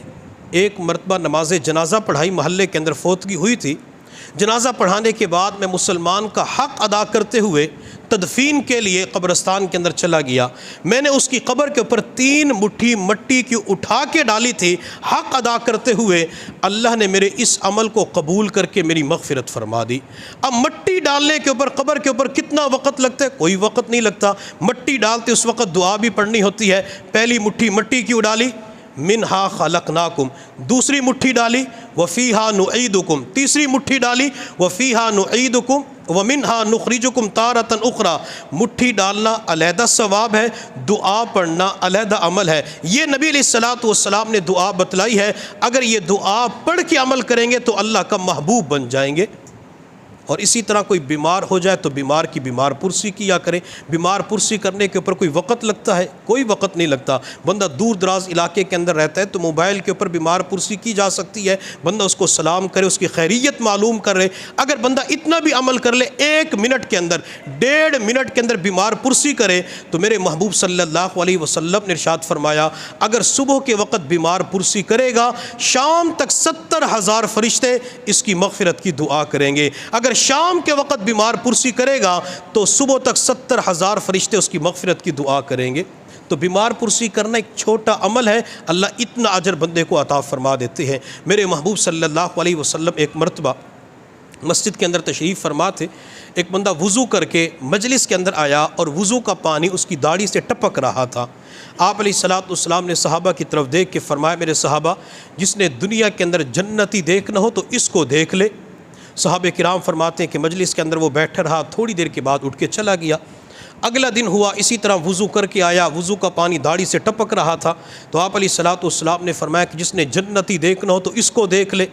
ایک مرتبہ نماز جنازہ پڑھائی، محلے کے اندر فوتگی ہوئی تھی. جنازہ پڑھانے کے بعد میں مسلمان کا حق ادا کرتے ہوئے تدفین کے لیے قبرستان کے اندر چلا گیا. میں نے اس کی قبر کے اوپر 3 مٹھی مٹی کی اٹھا کے ڈالی تھی حق ادا کرتے ہوئے. اللہ نے میرے اس عمل کو قبول کر کے میری مغفرت فرما دی. اب مٹی ڈالنے کے اوپر، قبر کے اوپر کتنا وقت لگتا ہے؟ کوئی وقت نہیں لگتا. مٹی ڈالتے اس وقت دعا بھی پڑھنی ہوتی ہے. پہلی مٹھی مٹی کی ڈالی، منہا خلقناکم. دوسری مٹھی ڈالی، وفیہا نعیدکم. تیسری مٹھی ڈالی، وفیہا نعیدکم ومنہا نخرجکم تارۃ اخری. مٹھی ڈالنا علیحدہ ثواب ہے، دعا پڑھنا علیحدہ عمل ہے. یہ نبی علیہ السلام نے دعا بتلائی ہے. اگر یہ دعا پڑھ کے عمل کریں گے تو اللہ کا محبوب بن جائیں گے. اور اسی طرح کوئی بیمار ہو جائے تو بیمار کی بیمار پرسی کیا کریں۔ بیمار پرسی کرنے کے اوپر کوئی وقت لگتا ہے؟ کوئی وقت نہیں لگتا۔ بندہ دور دراز علاقے کے اندر رہتا ہے تو موبائل کے اوپر بیمار پرسی کی جا سکتی ہے، بندہ اس کو سلام کرے، اس کی خیریت معلوم کرے۔ اگر بندہ اتنا بھی عمل کر لے، 1 منٹ کے اندر، 1.5 منٹ کے اندر بیمار پرسی کرے، تو میرے محبوب صلی اللہ علیہ وسلم نے ارشاد فرمایا اگر صبح کے وقت بیمار پرسی کرے گا، شام تک 70,000 فرشتے اس کی مغفرت کی دعا کریں گے۔ اگر شام کے وقت بیمار پرسی کرے گا تو صبح تک 70,000 فرشتے اس کی مغفرت کی دعا کریں گے۔ تو بیمار پرسی کرنا ایک چھوٹا عمل ہے، اللہ اتنا اجر بندے کو عطا فرما دیتے ہیں۔ میرے محبوب صلی اللہ علیہ وسلم ایک مرتبہ مسجد کے اندر تشریف فرما تھے، ایک بندہ وضو کر کے مجلس کے اندر آیا اور وضو کا پانی اس کی داڑھی سے ٹپک رہا تھا۔ آپ علیہ السلام نے صحابہ کی طرف دیکھ کے فرمایا میرے صحابہ، جس نے دنیا کے اندر جنتی دیکھنا ہو تو اس کو دیکھ لے۔ صحابہ کرام فرماتے ہیں کہ مجلس کے اندر وہ بیٹھا رہا، تھوڑی دیر کے بعد اٹھ کے چلا گیا۔ اگلا دن ہوا، اسی طرح وضو کر کے آیا، وضو کا پانی داڑھی سے ٹپک رہا تھا، تو آپ علیہ السلام نے فرمایا کہ جس نے جنتی دیکھنا ہو تو اس کو دیکھ لے۔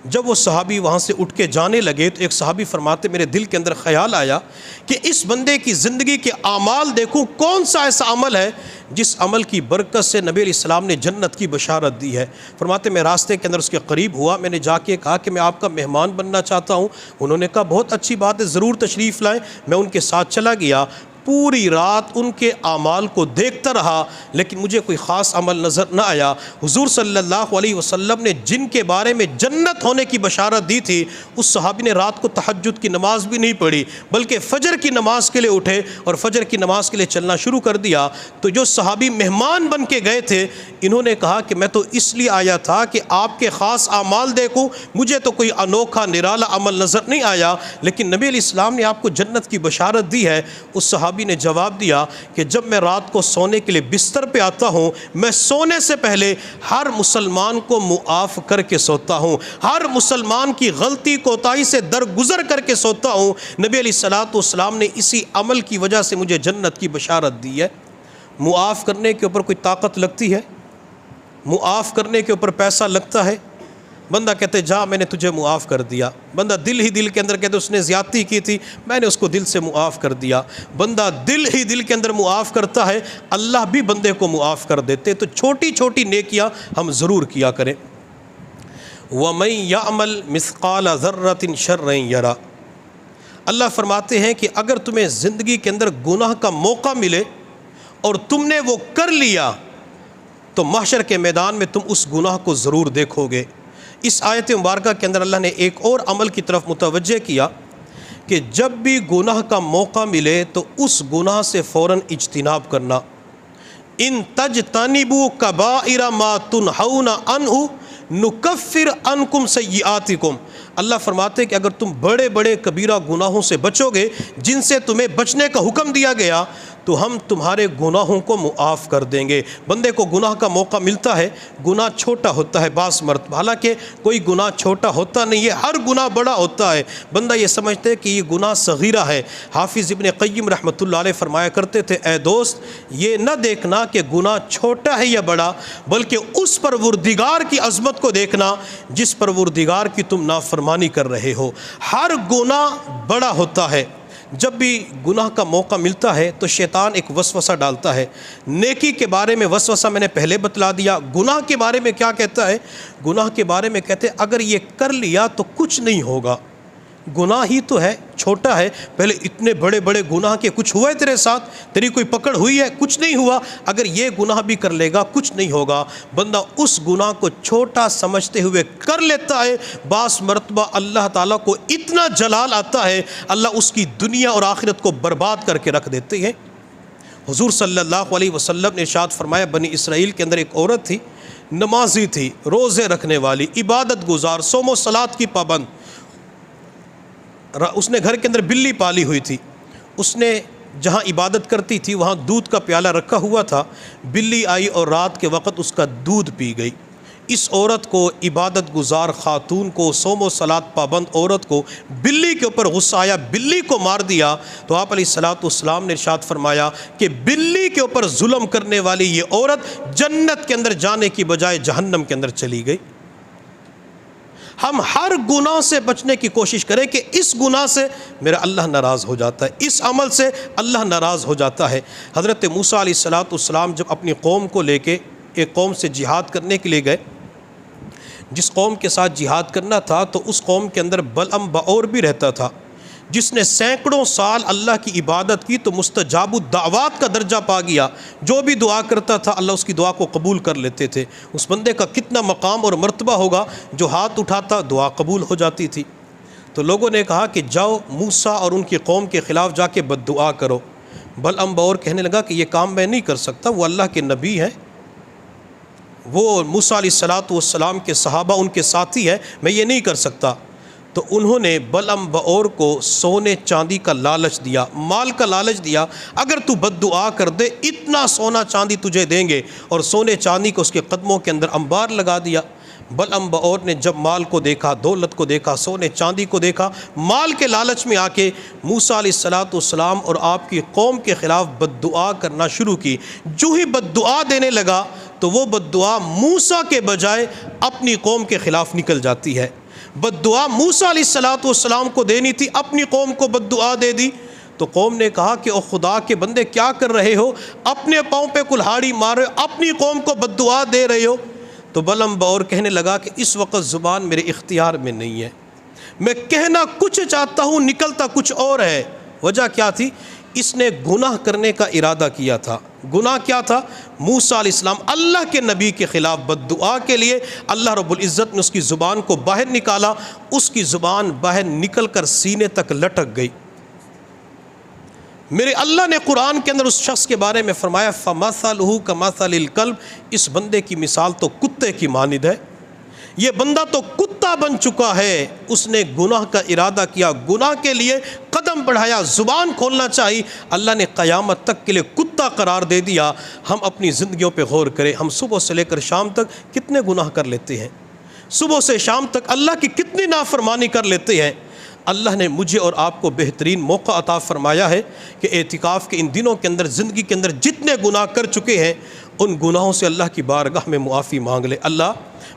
جب وہ صحابی وہاں سے اٹھ کے جانے لگے تو ایک صحابی فرماتے میرے دل کے اندر خیال آیا کہ اس بندے کی زندگی کے اعمال دیکھوں، کون سا ایسا عمل ہے جس عمل کی برکت سے نبی علیہ السلام نے جنت کی بشارت دی ہے۔ فرماتے میں راستے کے اندر اس کے قریب ہوا، میں نے جا کے کہا کہ میں آپ کا مہمان بننا چاہتا ہوں۔ انہوں نے کہا بہت اچھی بات ہے، ضرور تشریف لائیں۔ میں ان کے ساتھ چلا گیا، پوری رات ان کے اعمال کو دیکھتا رہا، لیکن مجھے کوئی خاص عمل نظر نہ آیا۔ حضور صلی اللہ علیہ وسلم نے جن کے بارے میں جنت ہونے کی بشارت دی تھی، اس صحابی نے رات کو تہجد کی نماز بھی نہیں پڑھی، بلکہ فجر کی نماز کے لیے اٹھے اور فجر کی نماز کے لیے چلنا شروع کر دیا۔ تو جو صحابی مہمان بن کے گئے تھے، انہوں نے کہا کہ میں تو اس لیے آیا تھا کہ آپ کے خاص اعمال دیکھوں، مجھے تو کوئی انوکھا نرالا عمل نظر نہیں آیا، لیکن نبی علیہ السلام نے آپ کو جنت کی بشارت دی ہے۔ اس صحابی نے جواب دیا کہ جب میں رات کو سونے کے لیے بستر پہ آتا ہوں، میں سونے سے پہلے ہر مسلمان کو معاف کر کے سوتا ہوں، ہر مسلمان کی غلطی کوتاہی سے درگزر کر کے سوتا ہوں۔ نبی علیہ السلام نے اسی عمل کی وجہ سے مجھے جنت کی بشارت دی ہے۔ معاف کرنے کے اوپر کوئی طاقت لگتی ہے؟ معاف کرنے کے اوپر پیسہ لگتا ہے؟ بندہ کہتے جا میں نے تجھے معاف کر دیا، بندہ دل ہی دل کے اندر کہتے اس نے زیادتی کی تھی، میں نے اس کو دل سے معاف کر دیا۔ بندہ دل ہی دل کے اندر معاف کرتا ہے، اللہ بھی بندے کو معاف کر دیتے۔ تو چھوٹی چھوٹی نیکیاں ہم ضرور کیا کریں۔ وَمَن يَعْمَلْ مِثْقَالَ ذَرَّةٍ شَرًّا يَرَهُ۔ اللہ فرماتے ہیں کہ اگر تمہیں زندگی کے اندر گناہ کا موقع ملے اور تم نے وہ کر لیا تو محشر کے میدان میں تم اس گناہ کو ضرور دیکھو گے۔ اس آیت مبارکہ کے اندر اللہ نے ایک اور عمل کی طرف متوجہ کیا کہ جب بھی گناہ کا موقع ملے تو اس گناہ سے فوراً اجتناب کرنا۔ ان تجتنبوا کبائر ما تنہون عنہ نکفر عنکم سیئاتکم۔ اللہ فرماتے کہ اگر تم بڑے بڑے کبیرہ گناہوں سے بچو گے جن سے تمہیں بچنے کا حکم دیا گیا تو ہم تمہارے گناہوں کو معاف کر دیں گے۔ بندے کو گناہ کا موقع ملتا ہے، گناہ چھوٹا ہوتا ہے بعض مرتبہ، حالانکہ کوئی گناہ چھوٹا ہوتا نہیں ہے، ہر گناہ بڑا ہوتا ہے۔ بندہ یہ سمجھتے کہ یہ گناہ صغیرہ ہے۔ حافظ ابن قیم رحمۃ اللہ علیہ فرمایا کرتے تھے اے دوست، یہ نہ دیکھنا کہ گناہ چھوٹا ہے یا بڑا، بلکہ اس پروردگار کی عظمت کو دیکھنا جس پروردگار کی تم نافرمانی کر رہے ہو۔ ہر گناہ بڑا ہوتا ہے۔ جب بھی گناہ کا موقع ملتا ہے تو شیطان ایک وسوسہ ڈالتا ہے۔ نیکی کے بارے میں وسوسہ میں نے پہلے بتلا دیا، گناہ کے بارے میں کیا کہتا ہے؟ گناہ کے بارے میں کہتے ہیں اگر یہ کر لیا تو کچھ نہیں ہوگا، گناہ ہی تو ہے، چھوٹا ہے، پہلے اتنے بڑے بڑے گناہ کے کچھ ہوئے تیرے ساتھ، تیری کوئی پکڑ ہوئی ہے؟ کچھ نہیں ہوا، اگر یہ گناہ بھی کر لے گا کچھ نہیں ہوگا۔ بندہ اس گناہ کو چھوٹا سمجھتے ہوئے کر لیتا ہے، بعض مرتبہ اللہ تعالیٰ کو اتنا جلال آتا ہے، اللہ اس کی دنیا اور آخرت کو برباد کر کے رکھ دیتے ہیں۔ حضور صلی اللہ علیہ وسلم نے ارشاد فرمایا بنی اسرائیل کے اندر ایک عورت تھی، نمازی تھی، روزے رکھنے والی، عبادت گزار، صوم و صلات کی پابند۔ اس نے گھر کے اندر بلی پالی ہوئی تھی، اس نے جہاں عبادت کرتی تھی وہاں دودھ کا پیالہ رکھا ہوا تھا، بلی آئی اور رات کے وقت اس کا دودھ پی گئی۔ اس عورت کو، عبادت گزار خاتون کو، صوم و صلات پابند عورت کو بلی کے اوپر غصہ آیا، بلی کو مار دیا۔ تو آپ علیہ السلام نے ارشاد فرمایا کہ بلی کے اوپر ظلم کرنے والی یہ عورت جنت کے اندر جانے کی بجائے جہنم کے اندر چلی گئی۔ ہم ہر گناہ سے بچنے کی کوشش کریں کہ اس گناہ سے میرا اللہ ناراض ہو جاتا ہے، اس عمل سے اللہ ناراض ہو جاتا ہے۔ حضرت موسیٰ علیہ السلام جب اپنی قوم کو لے کے ایک قوم سے جہاد کرنے کے لیے گئے، جس قوم کے ساتھ جہاد کرنا تھا تو اس قوم کے اندر بلعم بعور بھی رہتا تھا، جس نے سینکڑوں سال اللہ کی عبادت کی تو مستجاب الدعوات کا درجہ پا گیا۔ جو بھی دعا کرتا تھا اللہ اس کی دعا کو قبول کر لیتے تھے۔ اس بندے کا کتنا مقام اور مرتبہ ہوگا جو ہاتھ اٹھاتا دعا قبول ہو جاتی تھی۔ تو لوگوں نے کہا کہ جاؤ موسیٰ اور ان کی قوم کے خلاف جا کے بد دعا کرو۔ بلعم بعور کہنے لگا کہ یہ کام میں نہیں کر سکتا، وہ اللہ کے نبی ہے، وہ موسیٰ علیہ السلام کے صحابہ ان کے ساتھی ہے، میں یہ نہیں کر سکتا۔ تو انہوں نے بلعم بعور کو سونے چاندی کا لالچ دیا، مال کا لالچ دیا، اگر تو بد دعا کر دے اتنا سونا چاندی تجھے دیں گے، اور سونے چاندی کو اس کے قدموں کے اندر انبار لگا دیا۔ بلعم بعور نے جب مال کو دیکھا، دولت کو دیکھا، سونے چاندی کو دیکھا، مال کے لالچ میں آ کے موسیٰ علیہ السلام اور آپ کی قوم کے خلاف بد دعا کرنا شروع کی۔ جو ہی بد دعا دینے لگا تو وہ بد دعا موسیٰ کے بجائے اپنی قوم کے خلاف نکل جاتی ہے۔ بد دعا موسیٰ علیہ السلام کو دینی تھی، اپنی قوم کو بد دعا دے دی۔ تو قوم نے کہا کہ او خدا کے بندے کیا کر رہے ہو، اپنے پاؤں پہ کلہاڑی مار رہے ہو، اپنی قوم کو بد دعا دے رہے ہو۔ تو بلعم بعور کہنے لگا کہ اس وقت زبان میرے اختیار میں نہیں ہے، میں کہنا کچھ چاہتا ہوں نکلتا کچھ اور ہے۔ وجہ کیا تھی؟ اس نے گناہ کرنے کا ارادہ کیا تھا۔ گناہ کیا تھا؟ موسیٰ علیہ السلام اللہ کے نبی کے خلاف بد دعا کے لیے اللہ رب العزت نے اس کی زبان کو باہر نکالا، اس کی زبان باہر نکل کر سینے تک لٹک گئی۔ میرے اللہ نے قرآن کے اندر اس شخص کے بارے میں فرمایا فَمَثَلُهُ كَمَثَلِ الْكَلْبِ، اس بندے کی مثال تو کتے کی مانند ہے، یہ بندہ تو کتا بن چکا ہے۔ اس نے گناہ کا ارادہ کیا، گناہ کے لیے قدم بڑھایا، زبان کھولنا چاہی، اللہ نے قیامت تک کے لیے کتا قرار دے دیا۔ ہم اپنی زندگیوں پہ غور کریں، ہم صبح سے لے کر شام تک کتنے گناہ کر لیتے ہیں، صبح سے شام تک اللہ کی کتنی نافرمانی کر لیتے ہیں۔ اللہ نے مجھے اور آپ کو بہترین موقع عطا فرمایا ہے کہ اعتکاف کے ان دنوں کے اندر زندگی کے اندر جتنے گناہ کر چکے ہیں ان گناہوں سے اللہ کی بارگاہ میں معافی مانگ لے۔ اللہ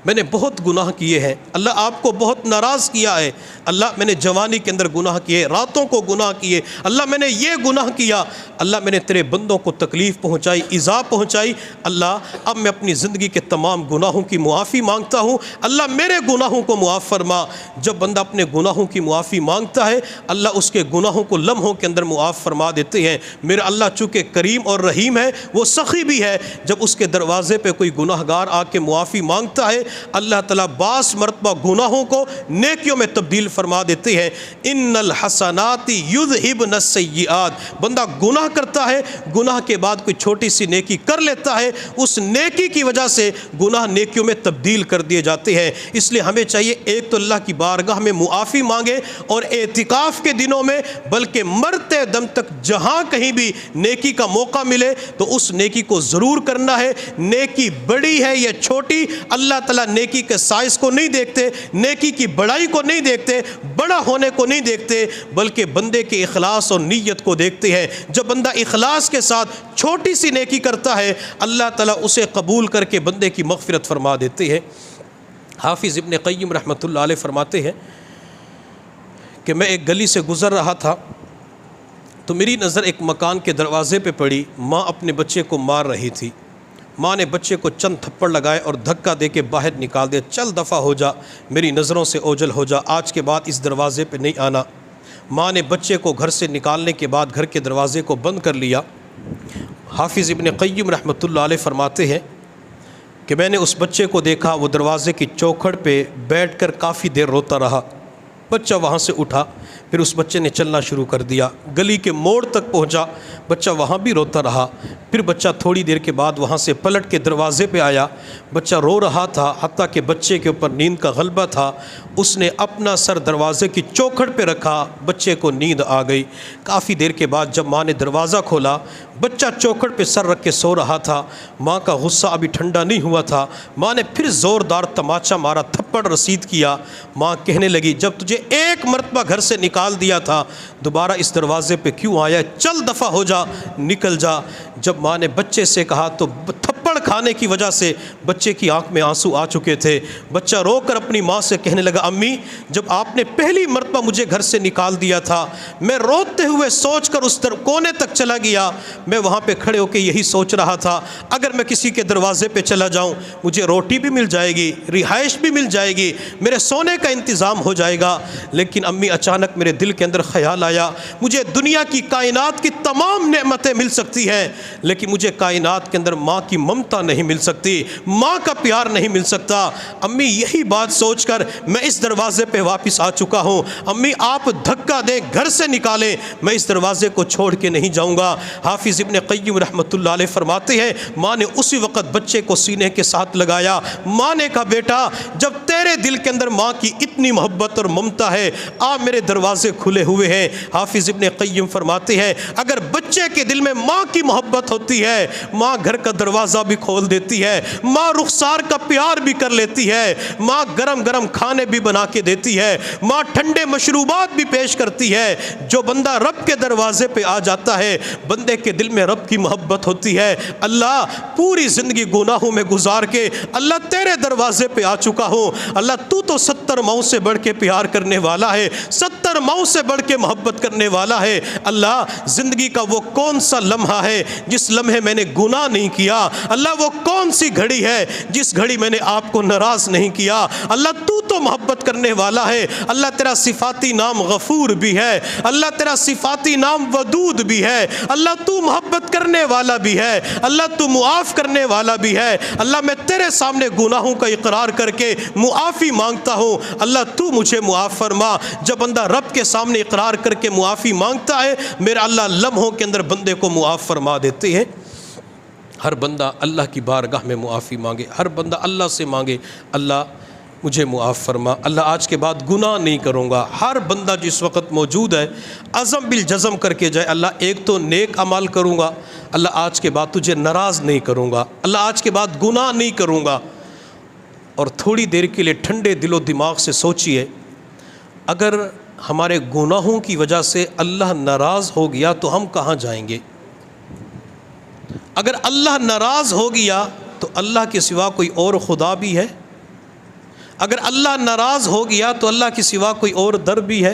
میں نے بہت گناہ کیے ہیں، اللہ آپ کو بہت ناراض کیا ہے، اللہ میں نے جوانی کے اندر گناہ کیے، راتوں کو گناہ کیے، اللہ میں نے یہ گناہ کیا، اللہ میں نے تیرے بندوں کو تکلیف پہنچائی، ایذا پہنچائی، اللہ اب میں اپنی زندگی کے تمام گناہوں کی معافی مانگتا ہوں، اللہ میرے گناہوں کو معاف فرما۔ جب بندہ اپنے گناہوں کی معافی مانگتا ہے اللہ اس کے گناہوں کو لمحوں کے اندر معاف فرما دیتے ہیں۔ میرا اللہ چونکہ کریم اور رحیم ہے، وہ سخی بھی ہے، جب اس کے دروازے پہ کوئی گناہ گار آ کے معافی مانگتا ہے اللہ تعالیٰ بعض مرتبہ گناہوں کو نیکیوں میں تبدیل فرما دیتے ہیں۔ ان الحسنات یذہبن السیئات، بندہ گناہ کرتا ہے، گناہ کے بعد کوئی چھوٹی سی نیکی کر لیتا ہے، اس نیکی کی وجہ سے گناہ نیکیوں میں تبدیل کر دیے جاتے ہیں۔ اس لیے ہمیں چاہیے ایک تو اللہ کی بارگاہ میں معافی مانگے، اور اعتکاف کے دنوں میں بلکہ مرتے دم تک جہاں کہیں بھی نیکی کا موقع ملے تو اس نیکی کو ضرور کرنا ہے۔ نیکی بڑی ہے یا چھوٹی، اللہ تعالیٰ نیکی کے سائز کو نہیں دیکھتے، نیکی کی بڑائی کو نہیں دیکھتے، بڑا ہونے کو نہیں دیکھتے، بلکہ بندے کے اخلاص اور نیت کو دیکھتے ہیں۔ جب بندہ اخلاص کے ساتھ چھوٹی سی نیکی کرتا ہے اللہ تعالیٰ اسے قبول کر کے بندے کی مغفرت فرما دیتے ہیں۔ حافظ ابن قیم رحمۃ اللہ علیہ فرماتے ہیں کہ میں ایک گلی سے گزر رہا تھا تو میری نظر ایک مکان کے دروازے پہ پڑی، ماں اپنے بچے کو مار رہی تھی۔ ماں نے بچے کو چند تھپڑ لگائے اور دھکا دے کے باہر نکال دیا، چل دفعہ ہو جا، میری نظروں سے اوجھل ہو جا، آج کے بعد اس دروازے پہ نہیں آنا۔ ماں نے بچے کو گھر سے نکالنے کے بعد گھر کے دروازے کو بند کر لیا۔ حافظ ابن قیم رحمۃ اللہ علیہ فرماتے ہیں کہ میں نے اس بچے کو دیکھا، وہ دروازے کی چوکھٹ پہ بیٹھ کر کافی دیر روتا رہا۔ بچہ وہاں سے اٹھا، پھر اس بچے نے چلنا شروع کر دیا، گلی کے موڑ تک پہنچا، بچہ وہاں بھی روتا رہا۔ پھر بچہ تھوڑی دیر کے بعد وہاں سے پلٹ کے دروازے پہ آیا، بچہ رو رہا تھا، حتیٰ کہ بچے کے اوپر نیند کا غلبہ تھا، اس نے اپنا سر دروازے کی چوکھٹ پہ رکھا، بچے کو نیند آ گئی۔ کافی دیر کے بعد جب ماں نے دروازہ کھولا، بچہ چوکھٹ پہ سر رکھ کے سو رہا تھا، ماں کا غصہ ابھی ٹھنڈا نہیں ہوا تھا، ماں نے پھر زوردار تماچا مارا، تھپڑ رسید کیا۔ ماں کہنے لگی جب تجھے ایک مرتبہ گھر سے نکال دیا تھا دوبارہ اس دروازے پہ کیوں آیا، چل دفعہ ہو جا، نکل جا۔ جب ماں نے بچے سے کہا تو تھپڑ کھانے کی وجہ سے بچے کی آنکھ میں آنسو آ چکے تھے۔ بچہ رو کر اپنی ماں سے کہنے لگا، امی جب آپ نے پہلی مرتبہ مجھے گھر سے نکال دیا تھا، میں روتے ہوئے سوچ کر اس کونے تک چلا گیا، میں وہاں پہ کھڑے ہو کے یہی سوچ رہا تھا اگر میں کسی کے دروازے پہ چلا جاؤں مجھے روٹی بھی مل جائے گی، رہائش بھی مل جائے گی، میرے سونے کا انتظام ہو جائے گا۔ لیکن امی اچانک میرے دل کے اندر خیال آیا مجھے دنیا کی کائنات کی تمام نعمتیں مل سکتی ہیں لیکن مجھے کائنات کے اندر ماں کی ممتا نہیں مل سکتی، ماں کا پیار نہیں مل سکتا۔ امی یہی بات سوچ کر میں اس دروازے پہ واپس آ چکا ہوں، امی آپ دھکا دیں گھر سے نکالیں، میں اس دروازے کو چھوڑ کے نہیں جاؤں گا۔ حافظ ابن قیم رحمۃ اللہ علیہ فرماتے ہیں ماں نے اسی وقت بچے کو سینے کے ساتھ لگایا، ماں نے کہا بیٹا جب تیرے دل کے اندر ماں کی اتنی محبت اور ممتا ہے آ میرے دروازے کھلے ہوئے ہیں۔ حافظ ابن قیم فرماتے ہیں اگر بچے کے دل میں ماں کی محبت ہوتی ہے ماں گھر کا دروازہ بھی کھول دیتی ہے، ماں رخسار کا پیار بھی کر لیتی ہے، ماں گرم گرم کھانے بھی بنا کے دیتی ہے، ماں ٹھنڈے مشروبات بھی پیش کرتی ہے۔ جو بندہ رب کے دروازے پہ آ جاتا ہے بندے کے دل میں رب کی محبت ہوتی ہے۔ اللہ پوری زندگی گناہوں میں گزار کے اللہ تیرے دروازے پہ آ چکا ہوں، اللہ تو 70 ماؤں سے بڑھ کے پیار کرنے والا ہے، 70 ماؤں سے بڑھ کے محبت کرنے والا ہے۔ اللہ زندگی کا وہ کون سا لمحہ ہے جس لمحے میں نے گناہ نہیں کیا، اللہ وہ کون سی گھڑی ہے جس گھڑی میں نے آپ کو ناراض نہیں کیا۔ اللہ تو محبت کرنے والا ہے، اللہ تیرا صفاتی نام غفور بھی ہے، اللہ تیرا صفاتی نام ودود بھی ہے، اللہ تو محبت کرنے والا بھی ہے، اللہ تو معاف کرنے والا بھی ہے۔ اللہ میں تیرے سامنے گناہوں کا اقرار کر کے معافی مانگتا ہوں، اللہ تو مجھے معاف فرما۔ جب بندہ رب کے سامنے اقرار کر کے معافی مانگتا ہے میرا اللہ لمحوں کے اندر بندے کو معاف فرما دیتے ہیں۔ ہر بندہ اللہ کی بارگاہ میں معافی مانگے، ہر بندہ اللہ سے مانگے اللہ مجھے معاف فرما، اللہ آج کے بعد گناہ نہیں کروں گا۔ ہر بندہ جس وقت موجود ہے عزم بالجزم کر کے جائے اللہ ایک تو نیک عمل کروں گا، اللہ آج کے بعد تجھے ناراض نہیں کروں گا، اللہ آج کے بعد گناہ نہیں کروں گا۔ اور تھوڑی دیر کے لیے ٹھنڈے دل و دماغ سے سوچئے اگر ہمارے گناہوں کی وجہ سے اللہ ناراض ہو گیا تو ہم کہاں جائیں گے؟ اگر اللہ ناراض ہو گیا تو اللہ کے سوا کوئی اور خدا بھی ہے؟ اگر اللہ ناراض ہو گیا تو اللہ کے سوا کوئی اور در بھی ہے؟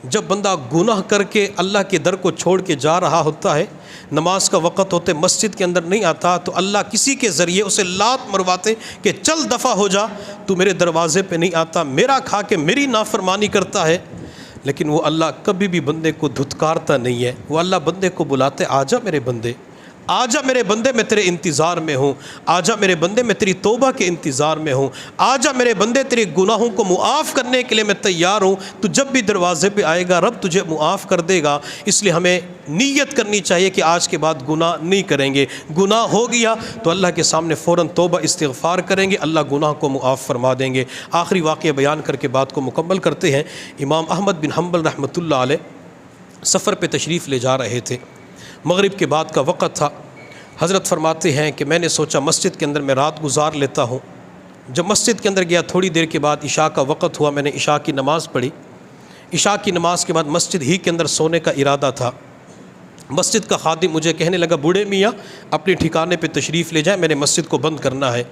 جب بندہ گناہ کر کے اللہ کے در کو چھوڑ کے جا رہا ہوتا ہے، نماز کا وقت ہوتے مسجد کے اندر نہیں آتا تو اللہ کسی کے ذریعے اسے لات مرواتے کہ چل دفع ہو جا، تو میرے دروازے پہ نہیں آتا، میرا کھا کے میری نافرمانی کرتا ہے۔ لیکن وہ اللہ کبھی بھی بندے کو دھتکارتا نہیں ہے، وہ اللہ بندے کو بلاتے آجا میرے بندے، آجا میرے بندے میں تیرے انتظار میں ہوں، آجا میرے بندے میں تیری توبہ کے انتظار میں ہوں، آجا میرے بندے تیرے گناہوں کو معاف کرنے کے لیے میں تیار ہوں، تو جب بھی دروازے پہ آئے گا رب تجھے معاف کر دے گا۔ اس لیے ہمیں نیت کرنی چاہیے کہ آج کے بعد گناہ نہیں کریں گے، گناہ ہو گیا تو اللہ کے سامنے فوراً توبہ استغفار کریں گے، اللہ گناہ کو معاف فرما دیں گے۔ آخری واقعہ بیان کر کے بات کو مکمل کرتے ہیں۔ امام احمد بن حنبل رحمۃ اللہ علیہ سفر پہ تشریف لے جا رہے تھے، مغرب کے بعد کا وقت تھا۔ حضرت فرماتے ہیں کہ میں نے سوچا مسجد کے اندر میں رات گزار لیتا ہوں۔ جب مسجد کے اندر گیا تھوڑی دیر کے بعد عشاء کا وقت ہوا، میں نے عشاء کی نماز پڑھی۔ عشاء کی نماز کے بعد مسجد ہی کے اندر سونے کا ارادہ تھا۔ مسجد کا خادم مجھے کہنے لگا بوڑھے میاں اپنے ٹھکانے پہ تشریف لے جائیں، میں نے مسجد کو بند کرنا ہے۔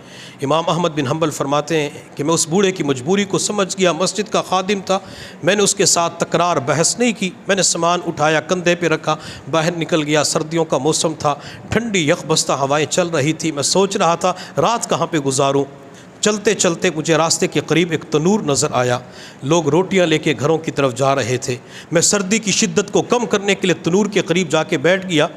امام احمد بن حنبل فرماتے ہیں کہ میں اس بوڑھے کی مجبوری کو سمجھ گیا، مسجد کا خادم تھا، میں نے اس کے ساتھ تکرار بحث نہیں کی، میں نے سامان اٹھایا کندھے پہ رکھا، باہر نکل گیا۔ سردیوں کا موسم تھا، ٹھنڈی یخبستہ ہوائیں چل رہی تھی، میں سوچ رہا تھا رات کہاں پہ گزاروں۔ چلتے چلتے مجھے راستے کے قریب ایک تنور نظر آیا، لوگ روٹیاں لے کے گھروں کی طرف جا رہے تھے۔ میں سردی کی شدت کو کم کرنے کے لیے تنور کے قریب جا کے بیٹھ گیا۔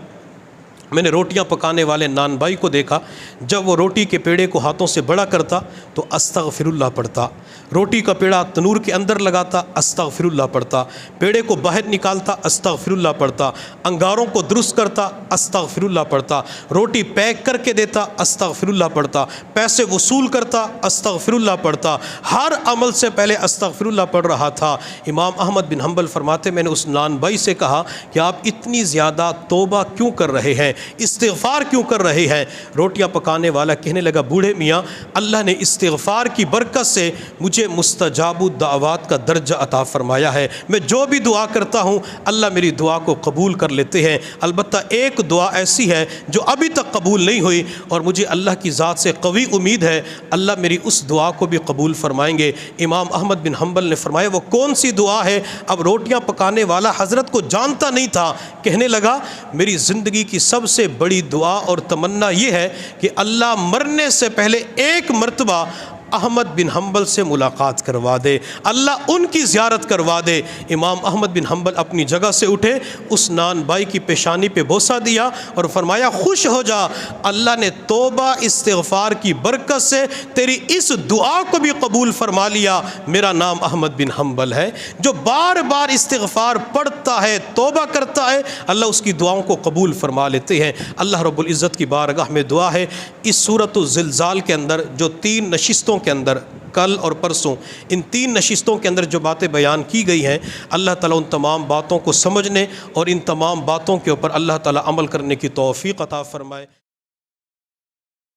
میں نے روٹیاں پکانے والے نان بھائی کو دیکھا، جب وہ روٹی کے پیڑے کو ہاتھوں سے بڑا کرتا تو استغفر اللہ پڑھتا، روٹی کا پیڑا تنور کے اندر لگاتا استغفر اللہ پڑھتا، پیڑے کو باہر نکالتا استغفر اللہ پڑھتا، انگاروں کو درست کرتا استغفر اللہ پڑھتا، روٹی پیک کر کے دیتا استغفر اللہ پڑھتا، پیسے وصول کرتا استغفر اللہ پڑھتا، ہر عمل سے پہلے استغفر اللہ پڑھ رہا تھا۔ امام احمد بن حنبل فرماتے میں نے اس نان بھائی سے کہا کہ آپ اتنی زیادہ توبہ کیوں کر رہے ہیں؟ استغفار کیوں کر رہے ہیں؟ روٹیاں پکانے والا کہنے لگا بوڑھے میاں اللہ نے استغفار کی برکت سے مجھے مستجاب الدعوات کا درجہ عطا فرمایا ہے، میں جو بھی دعا کرتا ہوں اللہ میری دعا کو قبول کر لیتے ہیں، البتہ ایک دعا ایسی ہے جو ابھی تک قبول نہیں ہوئی اور مجھے اللہ کی ذات سے قوی امید ہے اللہ میری اس دعا کو بھی قبول فرمائیں گے۔ امام احمد بن حنبل نے فرمایا وہ کون سی دعا ہے؟ اب روٹیاں پکانے والا حضرت کو جانتا نہیں تھا، کہنے لگا میری زندگی کی سب سے بڑی دعا اور تمنا یہ ہے کہ اللہ مرنے سے پہلے ایک مرتبہ احمد بن حنبل سے ملاقات کروا دے، اللہ ان کی زیارت کروا دے۔ امام احمد بن حنبل اپنی جگہ سے اٹھے، اس نان بائی کی پیشانی پہ بوسہ دیا اور فرمایا خوش ہو جا، اللہ نے توبہ استغفار کی برکت سے تیری اس دعا کو بھی قبول فرما لیا، میرا نام احمد بن حنبل ہے۔ جو بار بار استغفار پڑھتا ہے، توبہ کرتا ہے، اللہ اس کی دعاؤں کو قبول فرما لیتے ہیں۔ اللہ رب العزت کی بارگاہ میں دعا ہے اس سورۃ الزلزال کے اندر جو 3 نشستوں کے اندر کل اور پرسوں ان 3 نشستوں کے اندر جو باتیں بیان کی گئی ہیں، اللہ تعالیٰ ان تمام باتوں کو سمجھنے اور ان تمام باتوں کے اوپر اللہ تعالیٰ عمل کرنے کی توفیق عطا فرمائے۔